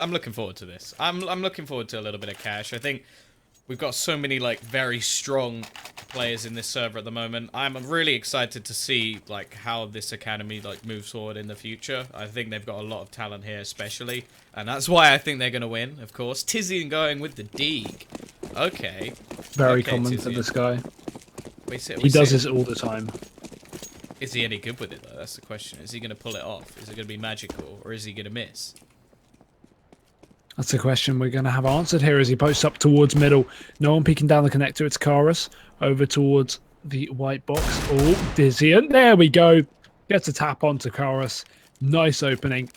I'm looking forward to this. I'm looking forward to a little bit of cash. I think we've got so many, like, very strong players in this server at the moment. I'm really excited to see, like, how this academy, like, moves forward in the future. I think they've got a lot of talent here, especially. And that's why I think they're going to win, of course. Tizian going with the Deeg. Okay. Very Okay, common for Tizian. this guy. We He does see this all the time. Is he any good with it, though? That's the question. Is he going to pull it off? Is it going to be magical? Or is he going to miss? That's the question we're going to have answered here as he posts up towards middle. No one peeking down the connector. It's Karas over towards the white box. Oh, Tizian. There we go. Gets a tap onto Karas. Nice opening.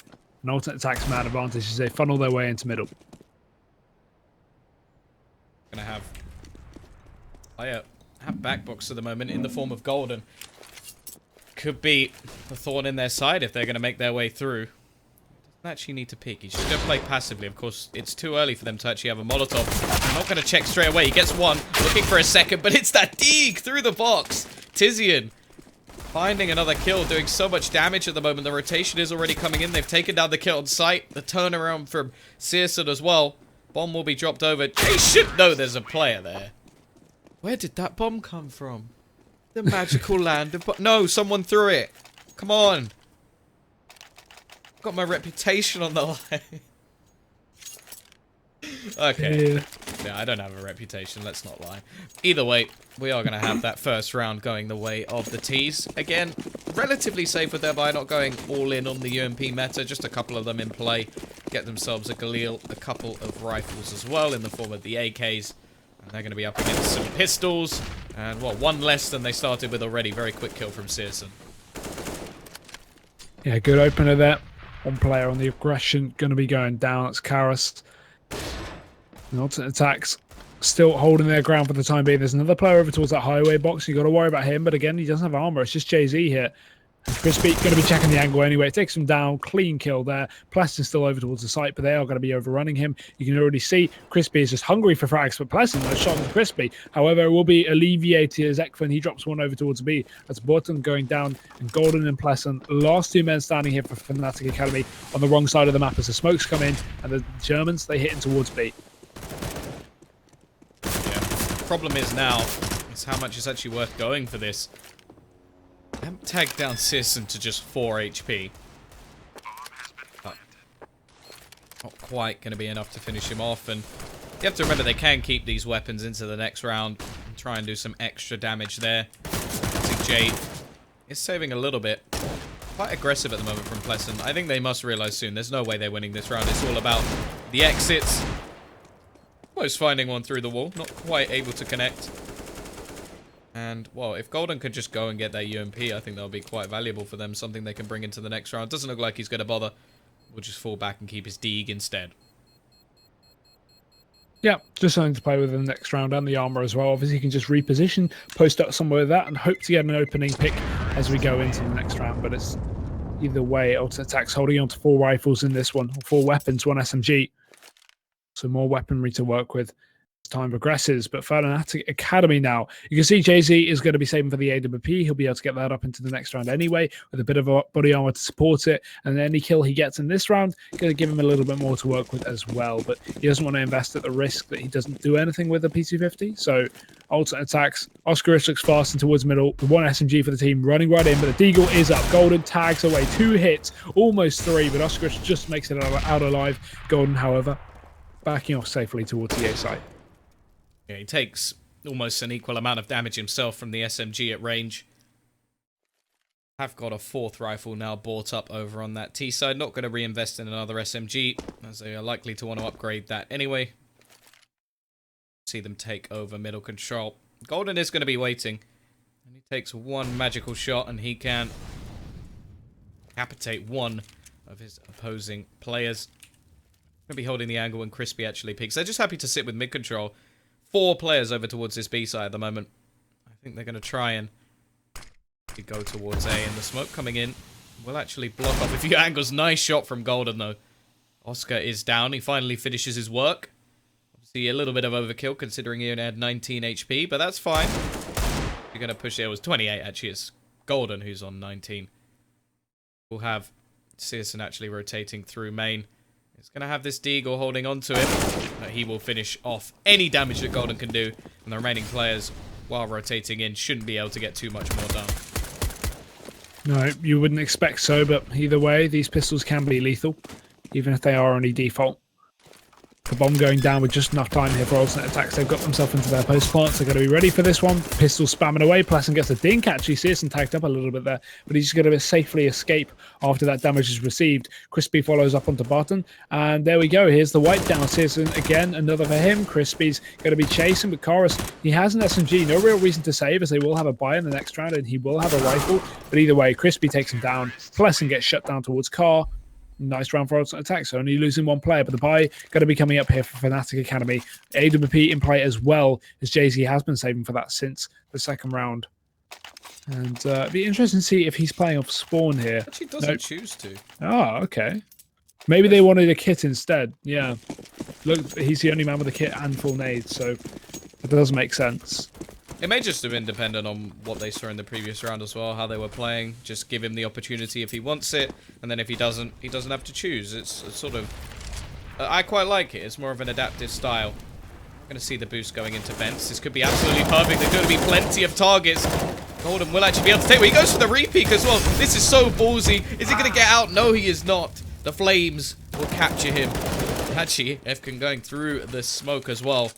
An alternate attacks man advantage as they funnel their way into middle. Going to have... I have backbox at the moment in the form of Golden. Could be a thorn in their side if they're going to make their way through. Actually need to peek. He's just going to play passively. Of course, it's too early for them to actually have a Molotov. I'm not going to check straight away. He gets one, looking for a second, but it's that Deeg through the box. Tizian finding another kill, doing so much damage at the moment. The rotation is already coming in. They've taken down the kill on sight. The turnaround from Searson as well. Bomb will be dropped over. They should know there's a player there. Where did that bomb come from? The magical land of... No, someone threw it. Come on. Got my reputation on the line. Okay. Yeah, I don't have a reputation, let's not lie. Either way, we are going to have that first round going the way of the T's. Again, relatively safe with thereby not going all in on the UMP meta. Just a couple of them in play. Get themselves a Galil, a couple of rifles as well in the form of the AKs. And they're going to be up against some pistols. And, well, one less than they started with already. Very quick kill from Searson. Yeah, good opener there. One player on the aggression going to be going down. It's Karas. And alternate attacks still holding their ground for the time being. There's another player over towards that highway box. You got to worry about him. But again, he doesn't have armor. It's just Jay-Z here. And Crispy going to be checking the angle anyway. It takes him down. Clean kill there. Pleston's still over towards the site, but they are going to be overrunning him. You can already see Crispy is just hungry for frags, but Pleston has shot on Crispy. However, it will be alleviated as Ekfin. He drops one over towards B. That's Borton going down, and Golden and Pleston. Last two men standing here for Fnatic Academy on the wrong side of the map as the smokes come in, and the Germans, they hit in towards B. Yeah. Problem is now, is how much is actually worth going for this. I haven't tagged down Searson to just 4 HP. But not quite going to be enough to finish him off. And you have to remember they can keep these weapons into the next round and try and do some extra damage there. See Jade is saving a little bit. Quite aggressive at the moment from Plesson. I think they must realize soon there's no way they're winning this round. It's all about the exits. Almost finding one through the wall. Not quite able to connect. And, well, if Golden could just go and get that UMP, I think that would be quite valuable for them. Something they can bring into the next round. Doesn't look like he's going to bother. We'll just fall back and keep his Deeg instead. Yeah, just something to play with in the next round, and the armor as well. Obviously, you can just reposition, post up somewhere with that, and hope to get an opening pick as we go into the next round. But it's either way, alternate attacks holding on to 4 rifles in this one, or 4 weapons, 1 SMG. So more weaponry to work with as time progresses. But Fnatic Academy now, you can see Jay-Z is going to be saving for the AWP. He'll be able to get that up into the next round anyway, with a bit of a body armor to support it. And any kill he gets in this round, going to give him a little bit more to work with as well. But he doesn't want to invest at the risk that he doesn't do anything with the P250. So alternate attacks. Oscarish looks fast and towards middle. The 1 SMG for the team running right in, but the Deagle is up. Golden tags away. 2 hits, almost 3, but Oscarish just makes it out alive. Golden, however, backing off safely towards the A site. Yeah, he takes almost an equal amount of damage himself from the SMG at range. Have got a 4th rifle now bought up over on that T side. Not going to reinvest in another SMG, as they are likely to want to upgrade that anyway. See them take over middle control. Golden is going to be waiting. And he takes 1 magical shot, and he can decapitate 1 of his opposing players. Going to be holding the angle when Crispy actually peeks. They're just happy to sit with mid control. 4 players over towards this B side at the moment. I think they're going to try and go towards A, and the smoke coming in will actually block off a few angles. Nice shot from Golden, though. Oscar is down. He finally finishes his work. Obviously, a little bit of overkill, considering he only had 19 HP, but that's fine. You're going to push it. It was 28, actually. It's Golden who's on 19. We'll have Searson actually rotating through main. He's going to have this Deagle holding on to him. But he will finish off any damage that Golden can do. And the remaining players, while rotating in, shouldn't be able to get too much more done. No, you wouldn't expect so, but either way, these pistols can be lethal, even if they are only default. The bomb going down with just enough time here for alternate attacks. They've got themselves into their post plants. They're going to be ready for this one. Pistol spamming away. Pleasant gets a dink. Actually, Searson tagged up a little bit there, but he's going to safely escape after that damage is received. Crispy follows up onto Barton, and there we go. Here's the wipe down. Searson again, another for him. Crispy's going to be chasing, but Chorus, he has an SMG. No real reason to save, as they will have a buy in the next round, and he will have a rifle. But either way, Crispy takes him down. Pleasant gets shut down towards Car. Nice round for alternate attacks. Only losing one player, but the buy going to be coming up here for Fnatic Academy. AWP in play as well, as Jay-Z has been saving for that since the second round. And it'd be interesting to see if he's playing off spawn here. Actually doesn't choose to. Oh, okay. Maybe they wanted a kit instead. Yeah. Look, he's the only man with a kit and full nades, so it does make sense. It may just have been dependent on what they saw in the previous round as well, how they were playing. Just give him the opportunity if he wants it, and then if he doesn't have to choose. It's sort of... I quite like it. It's more of an adaptive style. I'm going to see the boost going into vents. This could be absolutely perfect. There's going to be plenty of targets. Golden will actually be able to take it. He goes for the repeat as well. This is so ballsy. Is he going to get out? No, he is not. The flames will capture him. Actually, Efkin going through the smoke as well.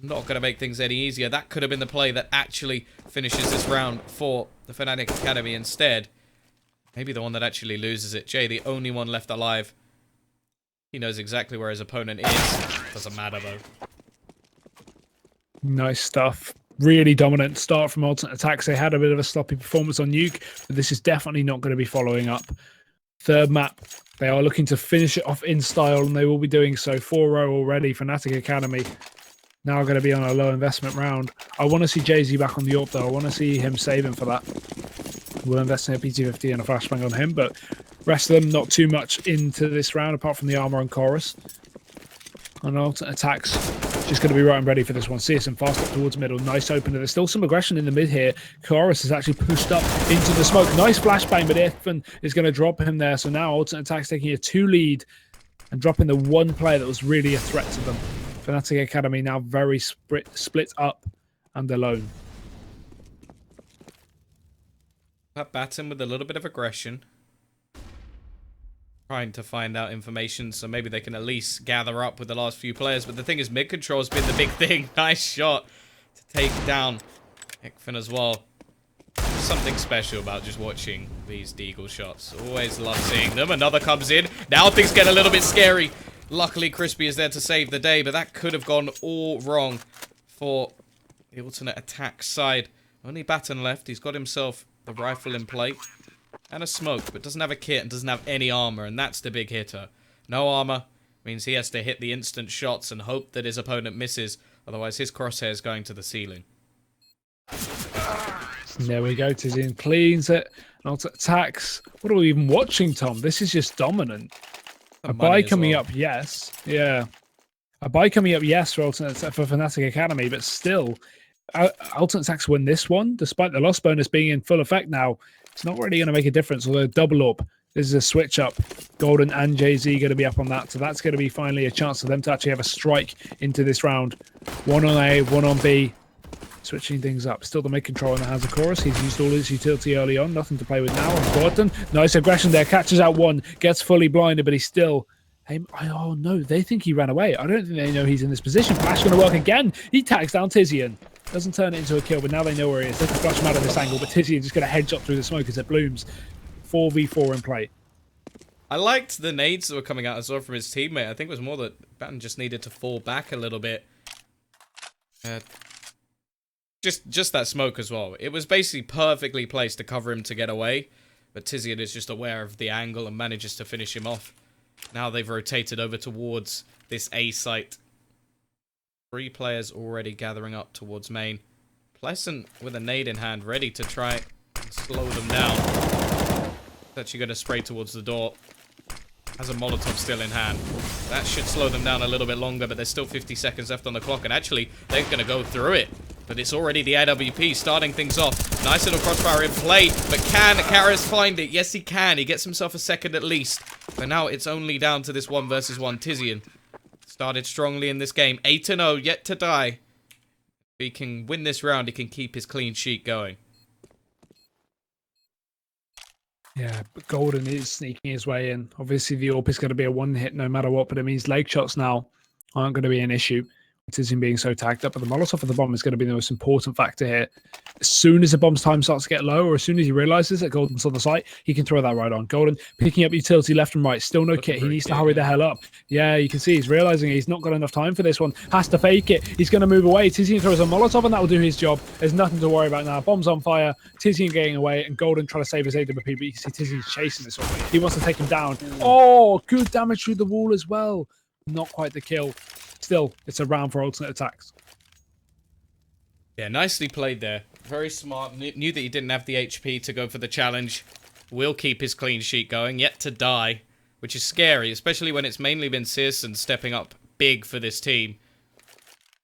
Not going to make things any easier. That could have been the play that actually finishes this round for the Fnatic Academy instead. Maybe the one that actually loses it. Jay, the only one left alive. He knows exactly where his opponent is. Doesn't matter, though. Nice stuff. Really dominant start from alternate attacks. They had a bit of a sloppy performance on Nuke, but this is definitely not going to be following up. Third map. They are looking to finish it off in style, and they will be doing so. 4-0 already. Fnatic Academy now going to be on a low investment round. I want to see Jay-Z back on the AWP though. I want to see him saving for that. We'll invest in a PT-50 and a flashbang on him, but rest of them not too much into this round apart from the armor and chorus. And alternate attacks just going to be right and ready for this one. Searson fast up towards middle. Nice opener. There's still some aggression in the mid here. Chorus has actually pushed up into the smoke. Nice flashbang, but Ifan is going to drop him there. So now alternate attacks taking a 2 lead and dropping the one player that was really a threat to them. Fnatic Academy now very split up and alone. Batten with a little bit of aggression. Trying to find out information so maybe they can at least gather up with the last few players. But the thing is, mid control has been the big thing. Nice shot to take down Ekfin as well. There's something special about just watching these Deagle shots. Always love seeing them. Another comes in. Now things get a little bit scary. Luckily, Crispy is there to save the day, but that could have gone all wrong for the alternate attack side. Only Batten left. He's got himself the rifle in play and a smoke, but doesn't have a kit and doesn't have any armor, and that's the big hitter. No armor means he has to hit the instant shots and hope that his opponent misses. Otherwise, his crosshair is going to the ceiling. There we go. Tizian cleans it. And alternate attacks. What are we even watching, Tom? This is just dominant. A buy coming up, yes. Yeah. A buy coming up, yes, for Fnatic Academy, but still, alternate attacks win this one, despite the loss bonus being in full effect now. It's not really going to make a difference, although double up. This is a switch up. Golden and Jay-Z going to be up on that, so that's going to be finally a chance for them to actually have a strike into this round. 1 on A, 1 on B. Switching things up. Still the mid control in the hands of Chorus. He's used all his utility early on. Nothing to play with now. And Gordon, nice aggression there. Catches out one. Gets fully blinded, but he's still... Hey, oh no, they think he ran away. I don't think they know he's in this position. Flash going to work again. He tags down Tizian. Doesn't turn it into a kill, but now they know where he is. They can flush him out of this angle, but Tizian just going to headshot through the smoke as it blooms. 4v4 in play. I liked the nades that were coming out as well from his teammate. I think it was more that Batten just needed to fall back a little bit. Just that smoke as well. It was basically perfectly placed to cover him to get away. But Tizian is just aware of the angle and manages to finish him off. Now they've rotated over towards this A site. 3 players already gathering up towards main. Pleasant with a nade in hand, ready to try and slow them down. He's actually going to spray towards the door. Has a Molotov still in hand. That should slow them down a little bit longer, but there's still 50 seconds left on the clock. And actually, they're going to go through it. But it's already the AWP starting things off. Nice little crossfire in play, but can Karras find it? Yes, he can. He gets himself a second at least. But now it's only down to this 1 versus 1. Tizian started strongly in this game. 8-0, yet to die. If he can win this round, he can keep his clean sheet going. Yeah, but Golden is sneaking his way in. Obviously, the AWP is going to be a one hit no matter what, but it means leg shots now aren't going to be an issue. It is him being so tagged up, but the Molotov of the bomb is going to be the most important factor here. As soon as the bomb's time starts to get low, or as soon as he realizes that Golden's on the site, he can throw that right on. Golden picking up utility left and right, still no kit. He needs to hurry the hell up. Yeah, you can see he's realizing he's not got enough time for this one. Has to fake it. He's going to move away. Tizian throws a Molotov, and that will do his job. There's nothing to worry about now. Bomb's on fire. Tizian getting away, and Golden trying to save his AWP, but you can see Tizian's chasing this one. He wants to take him down. Oh, good damage through the wall as well. Not quite the kill. Still, it's a round for alternate aTTaX. Yeah, nicely played there. Very smart. Knew that he didn't have the HP to go for the challenge. Will keep his clean sheet going, yet to die, which is scary, especially when it's mainly been Searson stepping up big for this team.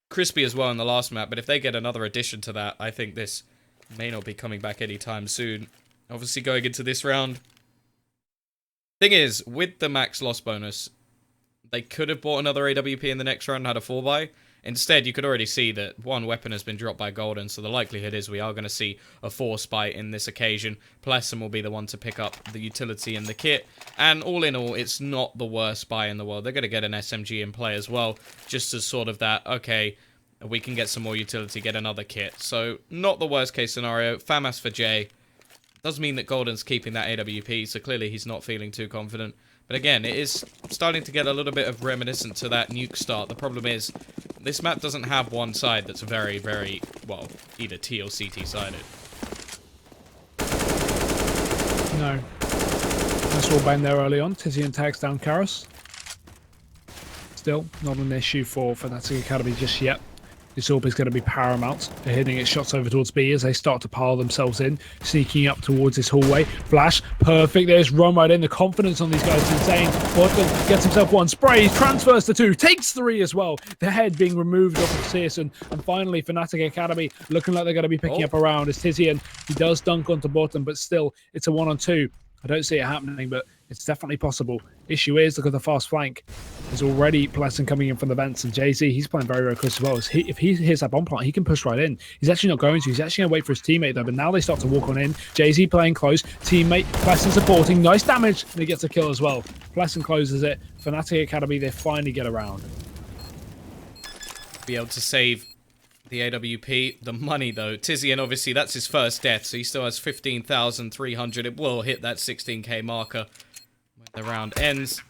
Crispy as well in the last map, but if they get another addition to that, I think this may not be coming back anytime soon. Obviously going into this round. Thing is, with the max loss bonus, they could have bought another AWP in the next round and had a 4-buy. Instead, you could already see that one weapon has been dropped by Golden, so the likelihood is we are going to see a force buy in this occasion. Plessum will be the one to pick up the utility and the kit, and all in all, it's not the worst buy in the world. They're going to get an SMG in play as well, just as sort of that, okay, we can get some more utility, get another kit. So, not the worst case scenario. FAMAS for J. Does mean that Golden's keeping that AWP, so clearly he's not feeling too confident. But again, it is starting to get a little bit of reminiscent to that nuke start. The problem is, this map doesn't have one side that's very, very, well, either T or CT sided. No. Nice wall bang there early on. Tizian tags down Karras. Still, not an issue for fnatic Academy just yet. This AWP is going to be paramount. They're hitting its shots over towards B as they start to pile themselves in, sneaking up towards this hallway. Flash, perfect. There's run right in. The confidence on these guys is insane. Bottom gets himself one, sprays, transfers to 2, takes 3 as well. The head being removed off of Searson. And finally, fnatic Academy looking like they're going to be picking up around as Tizian. He does dunk onto bottom, but still, it's a 1-on-2. I don't see it happening, but it's definitely possible. Issue is, look at the fast flank. There's already Plesson coming in from the vents, and Jay-Z, he's playing very, very close as well. If he hits that bomb plant, he can push right in. He's actually not going to. He's actually going to wait for his teammate, though, but now they start to walk on in. Jay-Z playing close. Teammate, Plesson supporting. Nice damage, and he gets a kill as well. Plesson closes it. fnatic Academy, they finally get around. Be able to save the AWP. The money, though. Tizian, obviously, that's his first death, so he still has 15,300. It will hit that 16k marker when the round ends.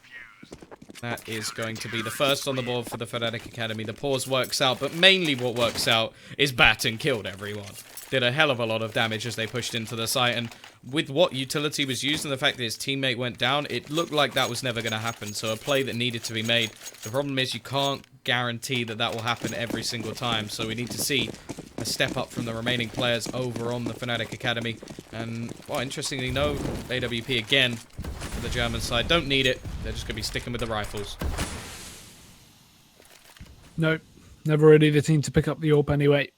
That is going to be the first on the board for the fnatic Academy. The pause works out, but mainly what works out is Batten killed everyone. Did a hell of a lot of damage as they pushed into the site, and with what utility was used and the fact that his teammate went down, it looked like that was never going to happen, so a play that needed to be made. The problem is you can't guarantee that that will happen every single time, so we need to see a step up from the remaining players over on the fnatic Academy. And, well, interestingly, no AWP again for the German side. Don't need it. They're just going to be sticking with the rifles. No, never really the team to pick up the AWP anyway.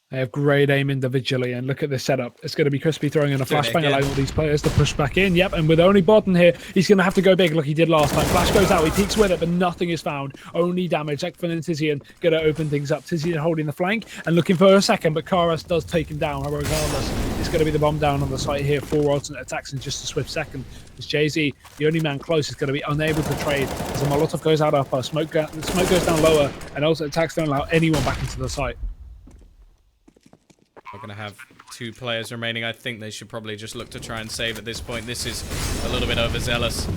They have great aim individually, and look at this setup. It's going to be Crispy throwing in a flashbang, allowing all these players to push back in. Yep, and with only Bodden here, he's going to have to go big like he did last time. Flash goes out, he peeks with it, but nothing is found. Only damage. Ekfin and Tizian going to open things up. Tizian holding the flank and looking for a second, but Karras does take him down. Regardless, it's going to be the bomb down on the site here for alternate aTTaX in just a swift second. As Jay-Z, the only man close, is going to be unable to trade as the Molotov goes out upper, smoke goes down lower, and alternate aTTaX don't allow anyone back into the site. We're going to have 2 players remaining. I think they should probably just look to try and save at this point. This is a little bit overzealous,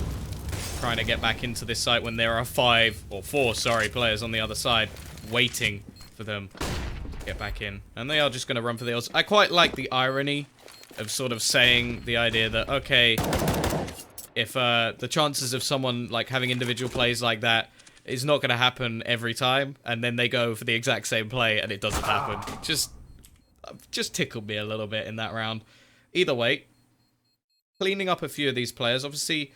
trying to get back into this site when there are 4 players on the other side waiting for them to get back in. And they are just going to run for the hills. I quite like the irony of sort of saying the idea that, okay, if the chances of someone like having individual plays like that is not going to happen every time, and then they go for the exact same play and it doesn't happen. Just tickled me a little bit in that round. Either way, cleaning up a few of these players. Obviously,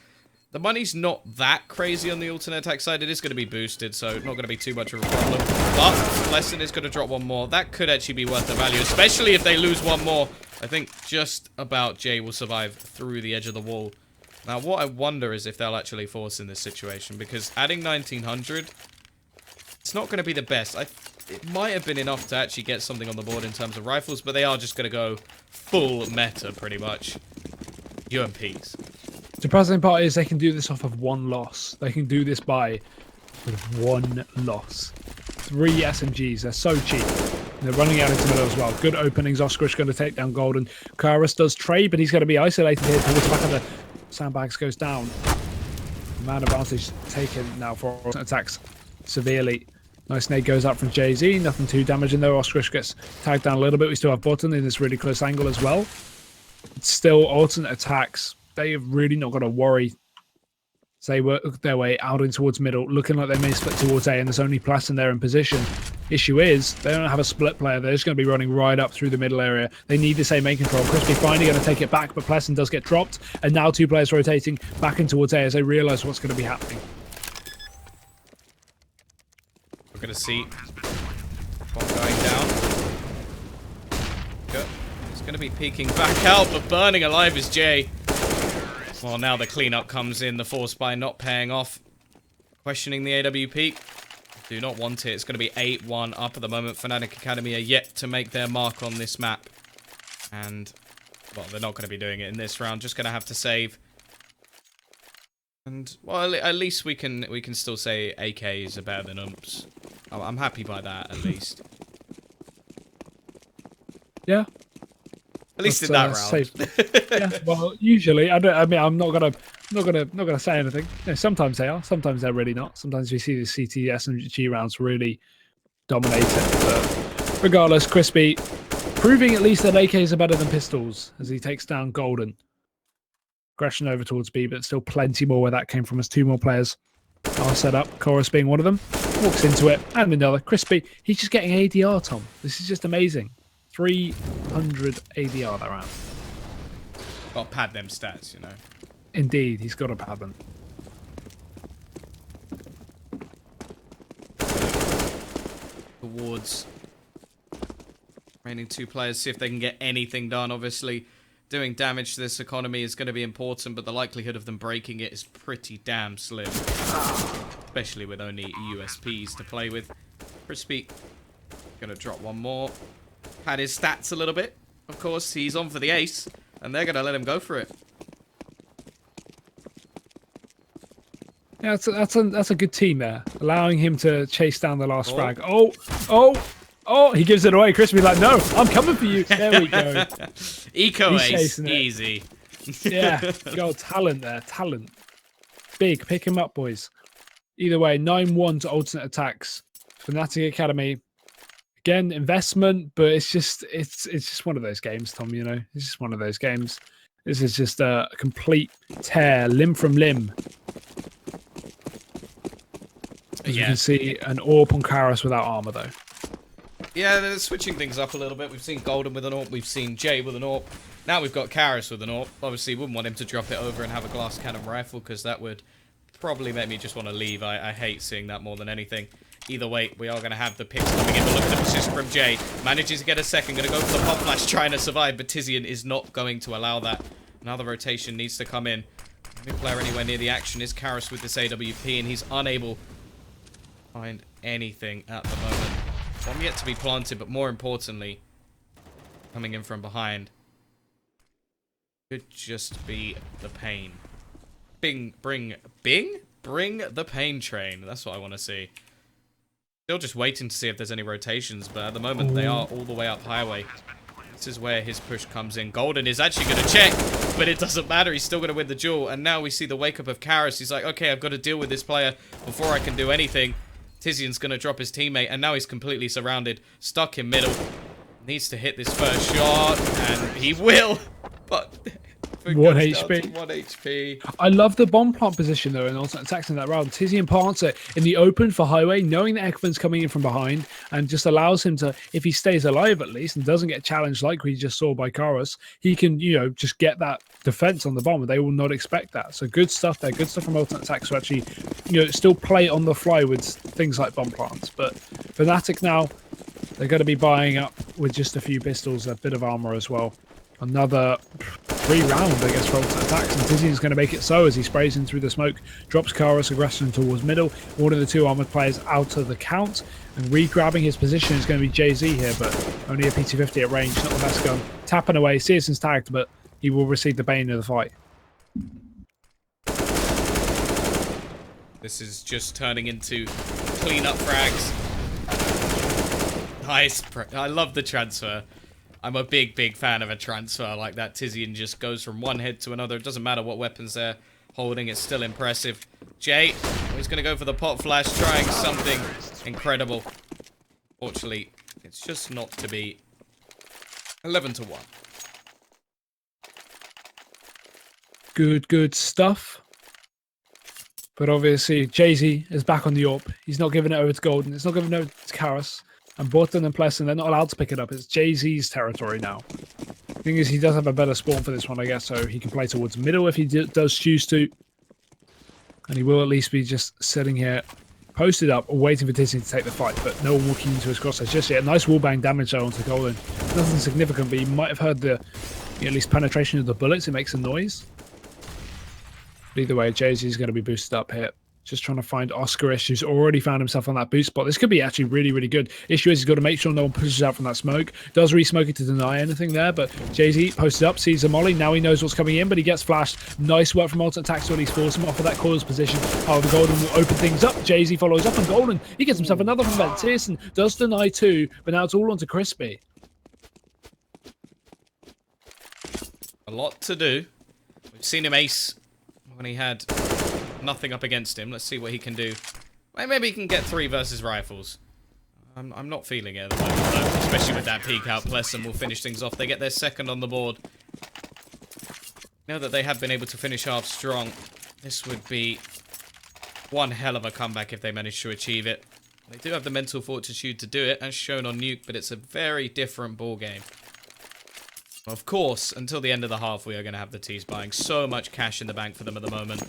The money's not that crazy on the alternate attack side. It is going to be boosted, so not going to be too much of a problem. But Lesson is going to drop one more. That could actually be worth the value, especially if they lose one more. I think just about Jay will survive through the edge of the wall. Now, what I wonder is if they'll actually force in this situation, because adding 1900, it's not going to be the best. It might have been enough to actually get something on the board in terms of rifles, but they are just going to go full meta, pretty much. UMPs. The surprising part is they can do this off of one loss. They can do this with one loss. 3 SMGs. They're so cheap. And they're running out into middle as well. Good openings. Oscarish going to take down Golden. Karas does trade, but he's going to be isolated here towards the back of the sandbags. Goes down. Man advantage taken now for attacks severely. Nice nade goes up from Jay-Z. Nothing too damaging though. Oscarish gets tagged down a little bit. We still have Button in this really close angle as well. It's still alternate attacks. They have really not got to worry. They work their way out in towards middle, looking like they may split towards A, and there's only Plaston there in position. Issue is, they don't have a split player. They're just going to be running right up through the middle area. They need this A main control. Crispy finally going to take it back, but Plaston does get dropped, and now 2 players rotating back in towards A as they realise what's going to be happening. We're going to see bomb going down. Good. It's going to be peeking back out, but burning alive is Jay. Well, now the cleanup comes in. The force buy not paying off. Questioning the AWP. Do not want it. It's going to be 8-1 up at the moment. Fnatic Academy are yet to make their mark on this map. And, well, they're not going to be doing it in this round. Just going to have to save. And, well, at least we can still say AKs are better than umps. I'm happy by that, at least. Yeah. At least in that round. Safe. Yeah. Well, usually I'm not gonna say anything. You know, sometimes they are. Sometimes they're really not. Sometimes we see the CTS and G rounds really dominate it. But regardless, Crispy proving at least that AKs are better than pistols as he takes down Golden. Aggression over towards B, but still plenty more where that came from as 2 more players are set up. Chorus being one of them. Walks into it and another. Crispy, he's just getting ADR, Tom. This is just amazing. 300 ADR that round. Got to pad them stats, you know. Indeed, he's got to pad them. Towards remaining 2 players, see if they can get anything done. Obviously, doing damage to this economy is going to be important, but the likelihood of them breaking it is pretty damn slim. Especially with only USPs to play with. Crispy going to drop one more. Had his stats a little bit. Of course, he's on for the ace, and they're going to let him go for it. Yeah, that's a good team there, allowing him to chase down the last frag. Oh! He gives it away. Crispy's like, no, I'm coming for you. There we go. Eco ace, easy. Yeah, got talent there, talent. Big, pick him up, boys. Either way, 9-1 to alternate attacks. Fnatic Academy. Again, investment, but it's just one of those games, Tom, you know? It's just one of those games. This is just a complete tear, limb from limb. As you can see, an AWP on Karas without armor, though. Yeah, they're switching things up a little bit. We've seen Golden with an AWP. We've seen Jay with an AWP. Now we've got Karas with an AWP. Obviously, wouldn't want him to drop it over and have a glass cannon rifle, because that would probably make me just want to leave. I hate seeing that more than anything. Either way, we are going to have the picks coming in. But look at the position from Jay. Manages to get a second. Going to go for the pop flash, trying to survive. But Tizian is not going to allow that. Another rotation needs to come in. The only player anywhere near the action is Karas with this AWP. And he's unable to find anything at the moment. Bomb yet to be planted. But more importantly, coming in from behind could just be the pain. Bring the pain train. That's what I want to see. Still just waiting to see if there's any rotations, but at the moment they are all the way up highway. This is where his push comes in. Golden is actually going to check, but it doesn't matter. He's still going to win the duel. And now we see the wake up of Karas. He's like, okay, I've got to deal with this player before I can do anything. Tizian's going to drop his teammate, and now he's completely surrounded, stuck in middle. Needs to hit this first shot, and he will. But Ekman 1 goes down HP. to 1 HP. I love the bomb plant position though, and also attacking that round. Tizzy implants it in the open for Highway, knowing that Ekman's coming in from behind, and just allows him to, if he stays alive at least and doesn't get challenged like we just saw by Karas, he can, just get that defense on the bomb. They will not expect that. So good stuff there. Good stuff from aTTaX to actually, still play on the fly with things like bomb plants. But fnatic now, they're going to be buying up with just a few pistols, a bit of armor as well. Another 3 round, I guess, for aTTaX, and Tizzy is going to make it so as he sprays in through the smoke, drops Karas aggression towards middle. One of the 2 armored players out of the count, and re-grabbing his position is going to be Jay-Z here, but only a PT-50 at range, not the best gun. Tapping away, Searson's tagged, but he will receive the bane of the fight. This is just turning into clean-up frags. Nice. I love the transfer. I'm a big fan of a transfer like that. Tizian just goes from one head to another. It doesn't matter what weapons they're holding. It's still impressive. Jay, he's going to go for the pot flash, trying something incredible. Fortunately, it's just not to be. 11-1. Good stuff. But obviously, Jay-Z is back on the AWP. He's not giving it over to Golden. It's not giving it over to Karas. And Borton and Plesson, they're not allowed to pick it up. It's Jay-Z's territory now. The thing is, he does have a better spawn for this one, I guess, so he can play towards middle if he does choose to. And he will at least be just sitting here, posted up, waiting for Disney to take the fight, but no one walking into his crosshairs just yet. Nice wallbang damage though onto Golden. Nothing significant, but you might have heard the at least penetration of the bullets. It makes a noise. But either way, Jay-Z is going to be boosted up here. Just trying to find Oscarish, who's already found himself on that boost spot. This could be actually really good. Issue is he's got to make sure no one pushes out from that smoke. Does re-smoke it to deny anything there, but Jay-Z posted up, sees a molly. Now he knows what's coming in, but he gets flashed. Nice work from aTTaX to at least force him off of that coils position. However, Golden will open things up. Jay-Z follows up, and Golden, he gets himself another from that. Searson does deny 2, but now it's all onto Crispy. A lot to do. We've seen him ace when he had nothing up against him. Let's see what he can do. Maybe he can get 3 versus rifles. I'm not feeling it at the moment, though, especially with that peek out. Plesson will finish things off. They get their second on the board. Now that they have been able to finish half strong, this would be one hell of a comeback if they manage to achieve it. They do have the mental fortitude to do it, as shown on Nuke, but it's a very different ball game. Of course, until the end of the half, we are going to have the T's buying so much cash in the bank for them at the moment.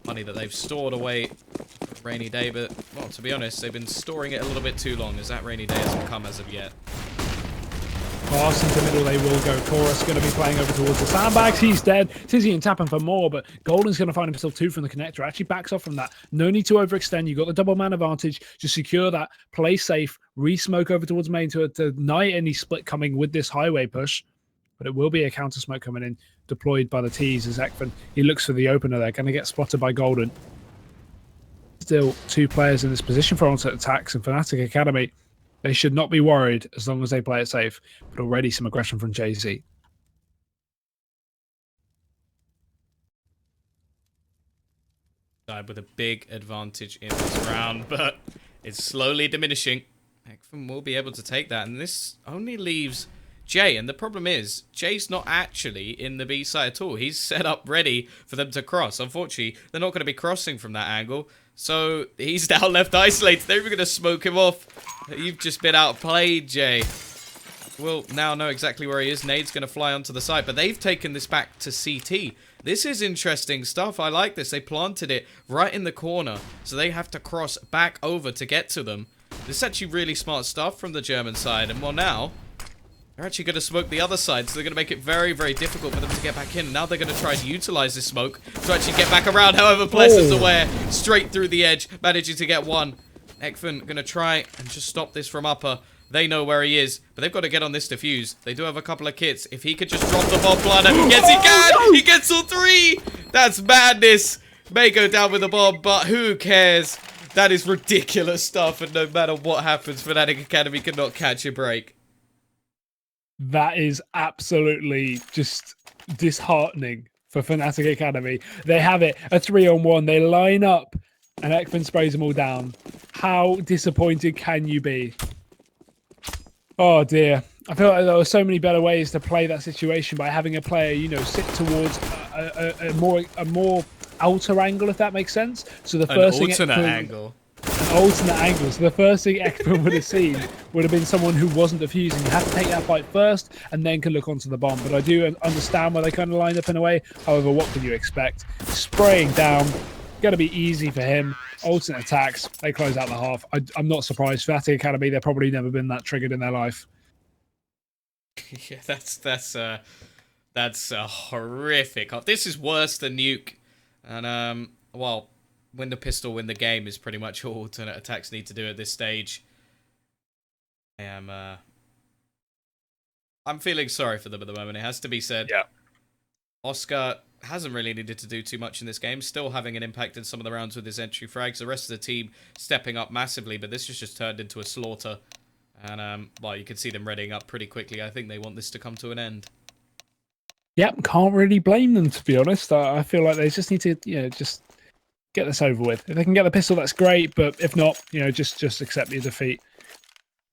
Money that they've stored away for a rainy day, but, well, to be honest, they've been storing it a little bit too long, as that rainy day hasn't come as of yet. Pass into middle, they will go. Chorus going to be playing over towards the sandbags. He's dead. Tizzy and tapping for more, but Golden's going to find himself 2 from the connector. Actually backs off from that. No need to overextend. You've got the double man advantage. Just secure that. Play safe. Re-smoke over towards main to deny any split coming with this highway push. But it will be a counter smoke coming in, deployed by the T's as Ekman. He looks for the opener there. Going to get spotted by Golden. Still 2 players in this position for aTTaX and fnatic Academy. They should not be worried as long as they play it safe. But already some aggression from Jay-Z. With a big advantage in this round, but it's slowly diminishing. Ekman will be able to take that, and this only leaves Jay, and the problem is, Jay's not actually in the B side at all. He's set up ready for them to cross. Unfortunately, they're not going to be crossing from that angle, so he's now left isolated. They're even going to smoke him off. You've just been outplayed, Jay. We'll now know exactly where he is. Nade's going to fly onto the side, but they've taken this back to CT. This is interesting stuff. I like this. They planted it right in the corner, so they have to cross back over to get to them. This is actually really smart stuff from the German side, and well, now they're actually going to smoke the other side, so they're going to make it very difficult for them to get back in. Now they're going to try to utilize this smoke to actually get back around. However, Plesson's aware, straight through the edge, managing to get 1. Ekman going to try and just stop this from upper. They know where he is, but they've got to get on this defuse. They do have a couple of kits. If he could just drop the bomb planter, he can! He gets all 3! That's madness! May go down with the bomb, but who cares? That is ridiculous stuff, and no matter what happens, fnatic Academy cannot catch a break. That is absolutely just disheartening for fnatic Academy. They have it, a 3-on-1. They line up, and Ekman sprays them all down. How disappointed can you be? Oh dear. I feel like there were so many better ways to play that situation by having a player, you know, sit towards a more outer angle, if that makes sense. So the first thing alternate angle. An alternate angle. So the first thing Ekman would have seen would have been someone who wasn't defusing. You have to take that fight first and then can look onto the bomb. But I do understand why they kind of lined up in a way. However, what can you expect? Spraying down, going to be easy for him. Alternate attacks, they close out the half. I'm not surprised. fnatic Academy, they've probably never been that triggered in their life. Yeah, that's a horrific. This is worse than Nuke, and well, win the pistol, win the game is pretty much all alternate attacks need to do at this stage. I'm feeling sorry for them at the moment. It has to be said. Yeah. Oscar hasn't really needed to do too much in this game. Still having an impact in some of the rounds with his entry frags. The rest of the team stepping up massively, but this has just turned into a slaughter. And, well, you can see them readying up pretty quickly. I think they want this to come to an end. Yep, can't really blame them, to be honest. I feel like they just need to, you know, just get this over with. If they can get the pistol, that's great. But if not, you know, just accept your defeat.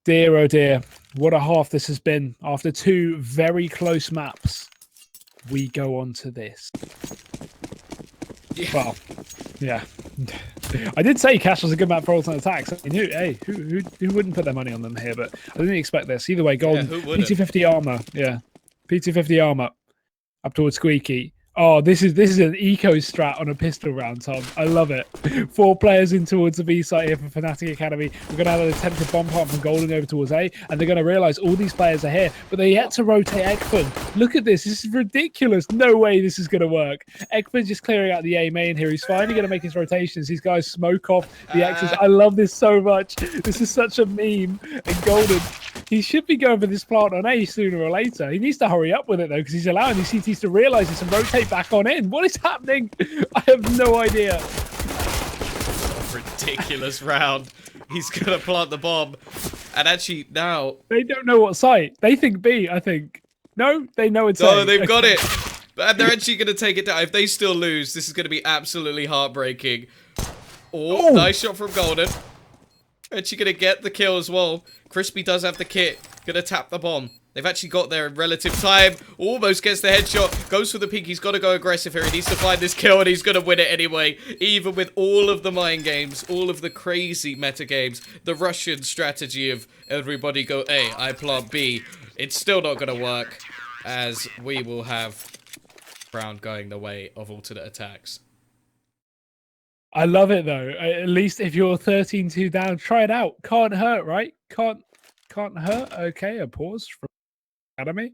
Dear, oh dear. What a half this has been. After 2 very close maps, we go on to this. Yeah. Well, yeah. I did say Cash was a good map for alternate attacks. I mean, who wouldn't put their money on them here? But I didn't expect this. Either way, golden. Yeah, P250 armor. Yeah. P250 armor. Up towards Squeaky. Oh, this is an eco strat on a pistol round, Tom. I love it. 4 players in towards the B site here for fnatic Academy. We're going to have an attempted bomb plant from Golden over towards A, and they're going to realise all these players are here, but they yet to rotate Ekman. Look at this. This is ridiculous. No way this is going to work. Ekman's just clearing out the A main here. He's finally going to make his rotations. These guys smoke off the X's. I love this so much. This is such a meme. And Golden, he should be going for this plant on A sooner or later. He needs to hurry up with it, though, because he's allowing these CTs to realise this and rotate back on in. What is happening? I have no idea. Ridiculous round. He's gonna plant the bomb, and actually now they don't know what site. They think B. I think no. They know it's A. Oh, they've got it, and they're actually gonna take it down. If they still lose, this is gonna be absolutely heartbreaking. Oh, nice shot from Golden. Actually gonna get the kill as well. Crispy does have the kit. Gonna tap the bomb. They've actually got there in relative time. Almost gets the headshot. Goes for the peek. He's got to go aggressive here. He needs to find this kill, and he's going to win it anyway. Even with all of the mind games, all of the crazy meta games, the Russian strategy of everybody go A, I plant B. It's still not going to work, as we will have round going the way of alternate attacks. I love it, though. At least if you're 13-2 down, try it out. Can't hurt, right? Can't hurt. Okay, a pause from Academy.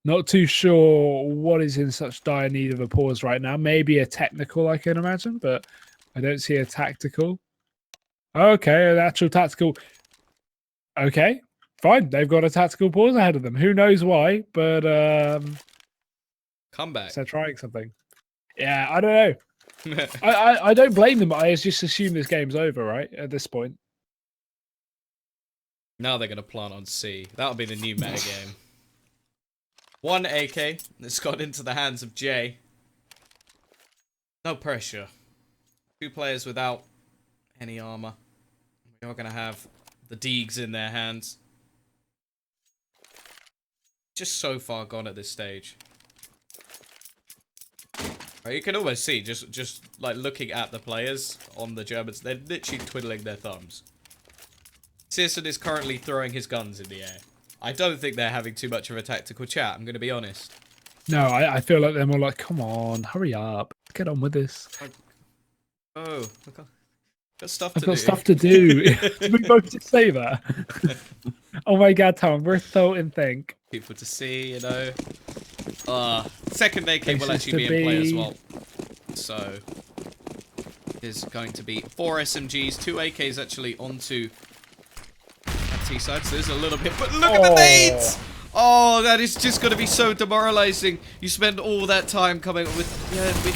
Not too sure what is in such dire need of a pause right now. Maybe a technical, I can imagine, but I don't see a tactical. Okay, an actual tactical. Okay, fine. They've got a tactical pause ahead of them. Who knows why, but comeback. They're trying something. Yeah, I don't know. I don't blame them. I just assume this game's over, right? At this point. Now they're going to plant on C. That'll be the new meta game. 1 AK that's got into the hands of J. No pressure. 2 players without any armor. We are going to have the Deegs in their hands. Just so far gone at this stage. Right, you can almost see, just like looking at the players on the Germans, they're literally twiddling their thumbs. Searson is currently throwing his guns in the air. I don't think they're having too much of a tactical chat, I'm going to be honest. No, I feel like they're more like, come on, hurry up. Let's get on with this. Oh, I've got stuff I've to do. got stuff to do. We both just say that. Oh my god, Tom, we're so in sync. People to see, you know. Second AK will actually be in play as well. So, there's going to be 4 SMGs, 2 AKs actually onto T side, so there's a little bit, but look at the nades! Oh, that is just going to be so demoralizing. You spend all that time coming up with, yeah, we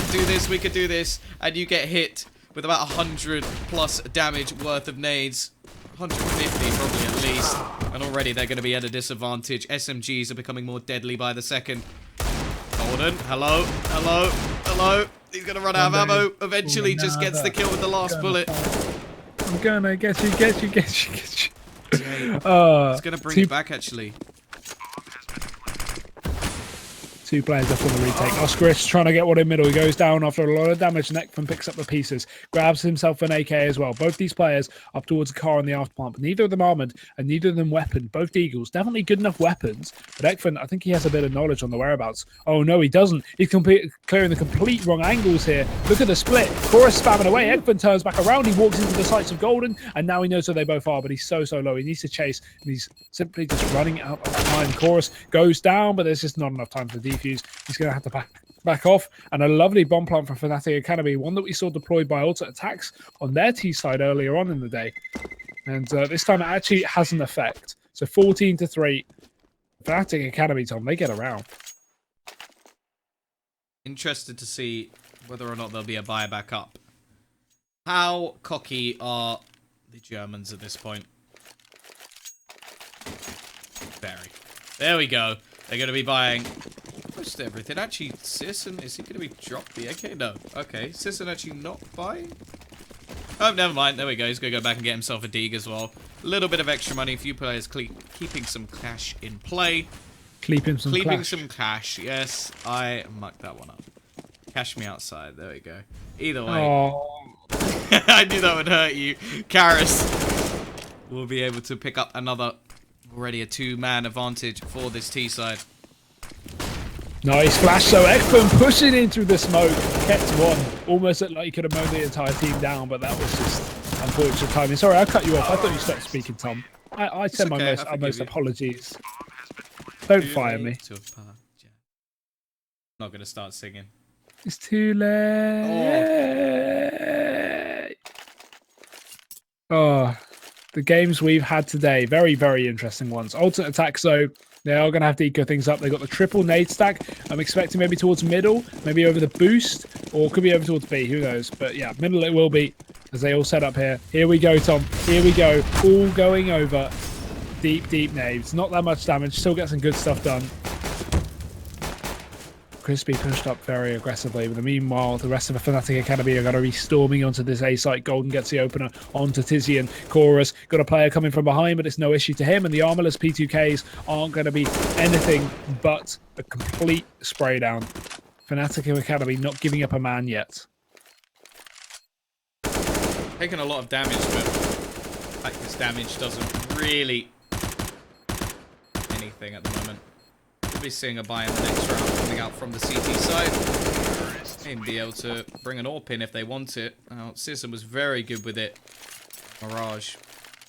can do this, and you get hit with about 100 plus damage worth of nades. 150 probably at least, and already they're going to be at a disadvantage. SMGs are becoming more deadly by the second. Golden, hello. He's going to run out of ammo. Eventually just gets the kill with the last bullet. I'm gonna get you. It's going to bring it back, actually. 2 players left on the retake. Oscaris trying to get one in middle. He goes down after a lot of damage. Nekfin picks up the pieces, grabs himself an AK as well. Both these players up towards the car in the after plant, but neither of them armored and neither of them weaponed. Both Deagles, definitely good enough weapons. But Ekfin, I think he has a bit of knowledge on the whereabouts. Oh no, he doesn't. He's clearing the complete wrong angles here. Look at the split. Chorus spamming away. Ekfin turns back around. He walks into the sights of Golden, and now he knows where they both are, but he's so low. He needs to chase, and he's simply just running out of time. Chorus goes down, but there's just not enough time for the defuse. He's going to have to back off. And a lovely bomb plant from fnatic Academy, one that we saw deployed by aTTaX on their T side earlier on in the day. And this time it actually has an effect. So 14-3. fnatic Academy, Tom, they get around. Interested to see whether or not there'll be a buyback up. How cocky are the Germans at this point? Very. There we go. They're going to be buying most everything. Actually, Sisson, is he going to be dropped the AK? No. Okay. Sisson actually not buying? Oh, never mind. There we go. He's going to go back and get himself a Deeg as well. A little bit of extra money. A few players keeping some cash in play. Keeping some cash. Yes, I mucked that one up. Cash me outside. There we go. Either way. Oh. I knew that would hurt you. Karis will be able to pick up another, already a 2-man advantage for this T side. Nice flash. So Ekfin pushing in through the smoke. Kept one. Almost looked like he could have mown the entire team down, but that was just unfortunate timing. Sorry, I cut you off. I thought you stopped speaking, Tom. I send my most apologies. Don't fire me. Not going to start singing. It's too late. Oh, the games we've had today, very, very interesting ones. aTTaX, though, they are going to have to eco things up. They got the triple nade stack. I'm expecting maybe towards middle, maybe over the boost, or could be over towards B. Who knows? But yeah, middle it will be as they all set up here. Here we go, Tom. Here we go. All going over. Deep, deep nades. Not that much damage. Still get some good stuff done. Crispy pushed up very aggressively, but meanwhile, the rest of the fnatic Academy are going to be storming onto this A site. Golden gets the opener onto Tizian. Chorus got a player coming from behind, but it's no issue to him. And the armorless P2Ks aren't going to be anything but a complete spray down. fnatic Academy not giving up a man yet. Taking a lot of damage, but like this damage doesn't really anything at the moment. We'll be seeing a buy in the next round coming out from the CT side. And be able to bring an AWP in if they want it. Now, Sisson was very good with it. Mirage.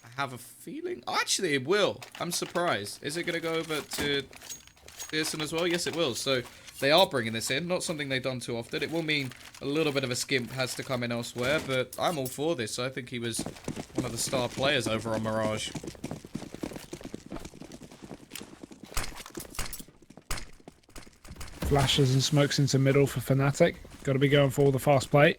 I have a feeling... Oh, actually, it will. I'm surprised. Is it going to go over to Sisson as well? Yes, it will. So, they are bringing this in. Not something they've done too often. It will mean a little bit of a skimp has to come in elsewhere. But I'm all for this. I think he was one of the star players over on Mirage. Flashes and smokes into middle for fnatic. Got to be going for all the fast play.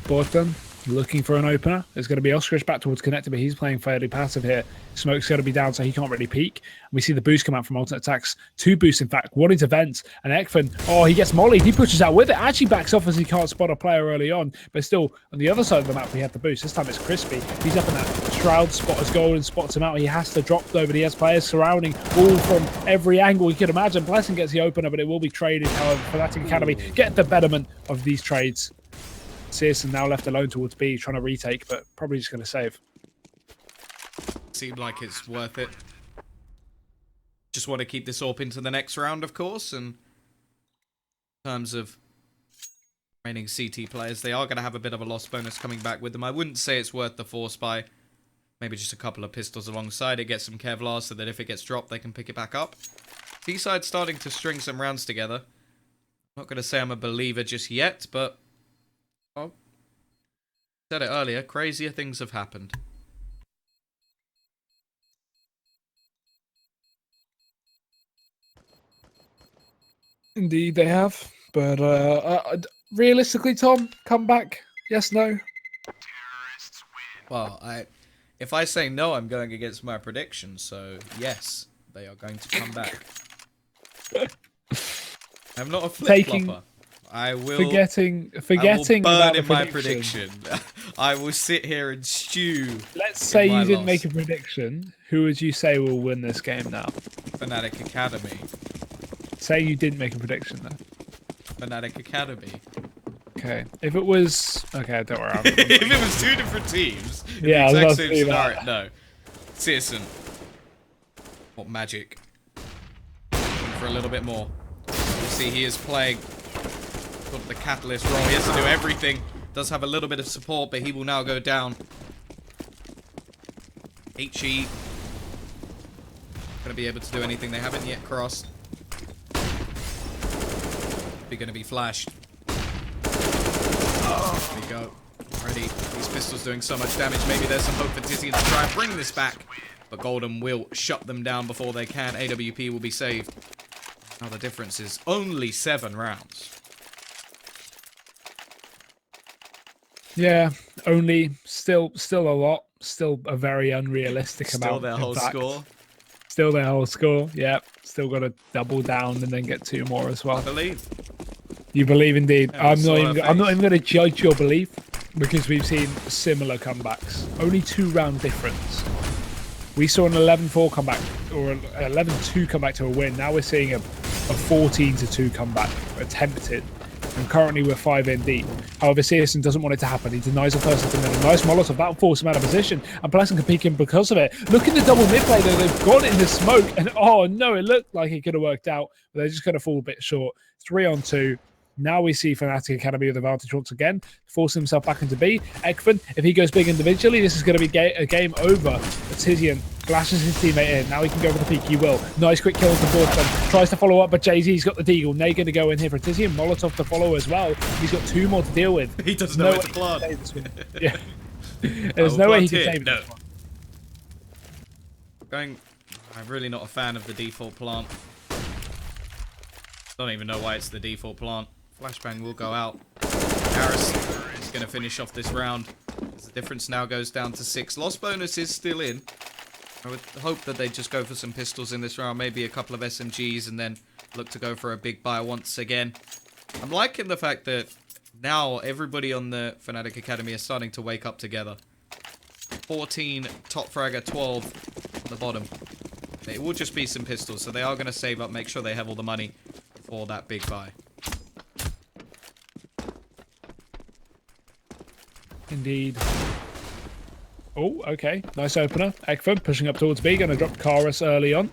Borton looking for an opener. There's going to be Oscarish back towards connector, but he's playing fairly passive here. Smoke's going to be down, so he can't really peek. And we see the boost come out from aTTaX. 2 boosts, in fact. 1 into vents. And Ekfin, oh, he gets mollied. He pushes out with it. Actually backs off as he can't spot a player early on. But still, on the other side of the map, we have the boost. This time it's Crispy. He's up in that shroud spot as Golden spots him out. He has to drop, though, but he has players surrounding all from every angle he could imagine. Blessing gets the opener, but it will be traded. However, fnatic Academy get the betterment of these trades. Searson now left alone towards B, trying to retake, but probably just going to save. Seemed like it's worth it. Just want to keep this AWP into the next round, of course, and in terms of remaining CT players, they are going to have a bit of a loss bonus coming back with them. I wouldn't say it's worth the force buy. Maybe just a couple of pistols alongside it, get some Kevlar so that if it gets dropped, they can pick it back up. T-side starting to string some rounds together. I'm not going to say I'm a believer just yet, but I said it earlier, crazier things have happened. Indeed, they have. But realistically, Tom, come back? Yes, no? Well, if I say no, I'm going against my prediction. So, yes, they are going to come back. I'm not a flip-flopper. I will forgetting burn about in my prediction. I will sit here and stew. Let's say you didn't make a prediction. Who would you say will win this game now? fnatic Academy. Say you didn't make a prediction though. Fnatic Academy. Okay. If it was... Okay, don't worry. If it was two different teams, in Yeah, the I was exact about to same do that. scenario. No. Searson. What magic. For a little bit more. You see, he is playing sort of the catalyst role. He has to do everything. Does have a little bit of support, but he will now go down. HE. Gonna be able to do anything. They haven't yet crossed. They're gonna be flashed. There we go. Ready. These pistols doing so much damage. Maybe there's some hope for Tizian to try and bring this back. But Golden will shut them down before they can. AWP will be saved. Now the difference is only 7 rounds. Yeah, only still a lot. Still a very unrealistic amount. Still their whole score. Still their whole score. Yeah. Still got to double down and then get 2 more as well. I believe. You believe indeed. Yeah, I'm not even going to judge your belief because we've seen similar comebacks. Only 2-round difference. We saw an 11-4 comeback or an 11-2 comeback to a win. Now we're seeing a 14-2 comeback attempted. And currently we're 5 in deep. However, Searson doesn't want it to happen. He denies the first attempt. A nice Molotov. That will force him out of position. And Pleasant can peek in because of it. Look at the double mid play though. They've got it in the smoke. And oh no, it looked like it could have worked out. But they're just going to fall a bit short. 3-on-2. Now we see Fnatic Academy with advantage once again, forcing himself back into B. Ekman, if he goes big individually, this is going to be a game over. But Tizian flashes his teammate in. Now he can go for the peak. He will. Nice quick kill to both them. Tries to follow up, but Jay-Z's got the deagle. Ney going to go in here for Tizian. Molotov to follow as well. He's got 2 more to deal with. He doesn't know where to plant. Yeah. There's no way he can save this one. I'm really not a fan of the default plant. Don't even know why it's the default plant. Flashbang will go out. Harris is going to finish off this round. The difference now goes down to 6. Loss bonus is still in. I would hope that they just go for some pistols in this round. Maybe a couple of SMGs and then look to go for a big buy once again. I'm liking the fact that now everybody on the Fnatic Academy is starting to wake up together. 14 top fragger, 12 on the bottom. It will just be some pistols, so they are going to save up, make sure they have all the money for that big buy. Indeed. Oh, okay. Nice opener. Ekford pushing up towards B. Going to drop Karis early on.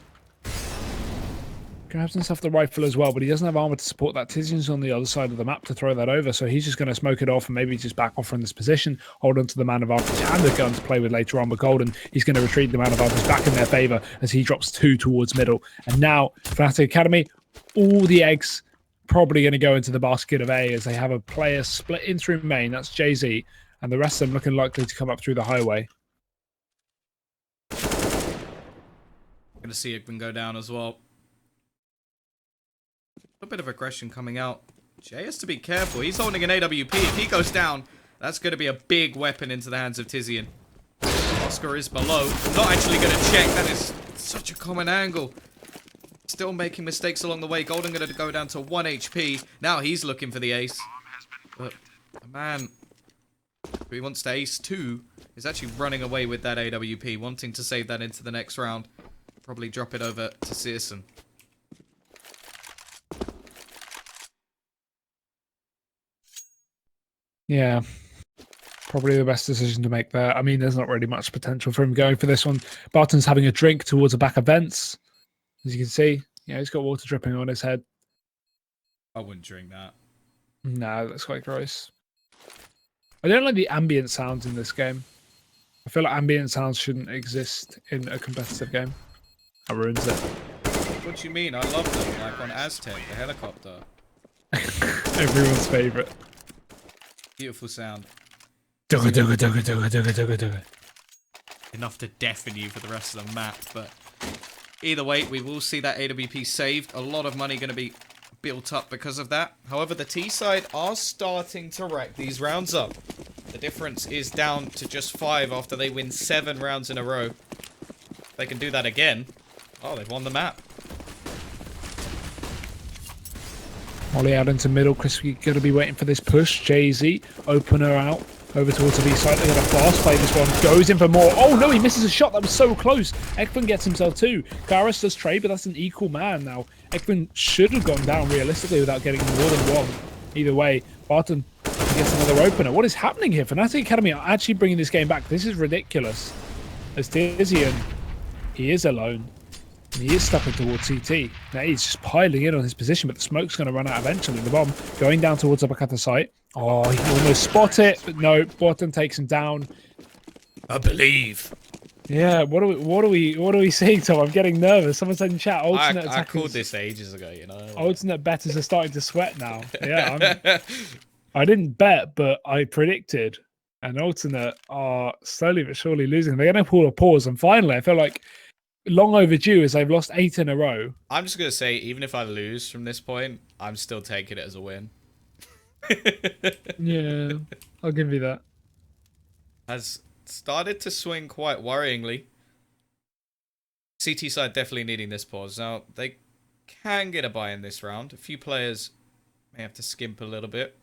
Grabs himself the rifle as well, but he doesn't have armor to support that. Tizian's on the other side of the map to throw that over, so he's just going to smoke it off and maybe just back off from this position, hold on to the man advantage and the gun to play with later on. But Golden, he's going to retreat the man advantage back in their favor as he drops 2 towards middle. And now, Fnatic Academy, all the eggs probably going to go into the basket of A as they have a player split in through main. That's Jay-Z. And the rest of them looking likely to come up through the highway. Going to see Igman go down as well. A bit of aggression coming out. Jay has to be careful. He's holding an AWP. If he goes down, that's going to be a big weapon into the hands of Tizian. Oscar is below. Not actually going to check. That is such a common angle. Still making mistakes along the way. Golden going to go down to 1 HP. Now he's looking for the ace. But the man who he wants to ace 2 is actually running away with that AWP, wanting to save that into the next round. Probably drop it over to Searson. Yeah, probably the best decision to make there. I mean, there's not really much potential for him going for this one. Barton's having a drink towards the back of vents. As you can see, yeah, he's got water dripping on his head. I wouldn't drink that. No, that's quite gross. I don't like the ambient sounds in this game. I feel like ambient sounds shouldn't exist in a competitive game. That ruins it. What do you mean? I love them, like on aTTaX, the helicopter. Everyone's favourite. Beautiful sound. Dugga, dugga, dugga, dugga, dugga, dugga, dugga. Enough to deafen you for the rest of the map, but either way, we will see that AWP saved. A lot of money going to be built up because of that. However, the T side are starting to rack these rounds up. The difference is down to just 5 after they win 7 rounds in a row. They can do that again. Oh, they've won the map. Molly out into middle. Chris, we're going to be waiting for this push. Jay-Z, opener out. over towards the B side. They're going to fast play this one. Goes in for more. Oh no, he misses a shot. That was so close. Ekman gets himself two. Garrus does trade, but that's an equal man now. Ekman should have gone down realistically without getting more than one. Either way, Barton gets another opener. What is happening here? Fnatic Academy are actually bringing this game back. This is ridiculous. As Tizian, he is alone. And he is stepping towards CT. Now he's just piling in on his position, but the smoke's going to run out eventually. The bomb going down towards the back of the site. Oh, he can almost spot it, but no. Barton takes him down. I believe. Yeah, what are we seeing, Tom? I'm getting nervous. Someone said in chat, I called this ages ago, you know. Alternate bettors are starting to sweat now. Yeah, I didn't bet, but I predicted. And alternate are slowly but surely losing. They're going to pull a pause, and finally, I feel like long overdue as they've lost 8 in a row. I'm just going to say, even if I lose from this point, I'm still taking it as a win. Yeah, I'll give you that. Has started to swing quite worryingly. CT side definitely needing this pause. Now, they can get a buy in this round. A few players may have to skimp a little bit.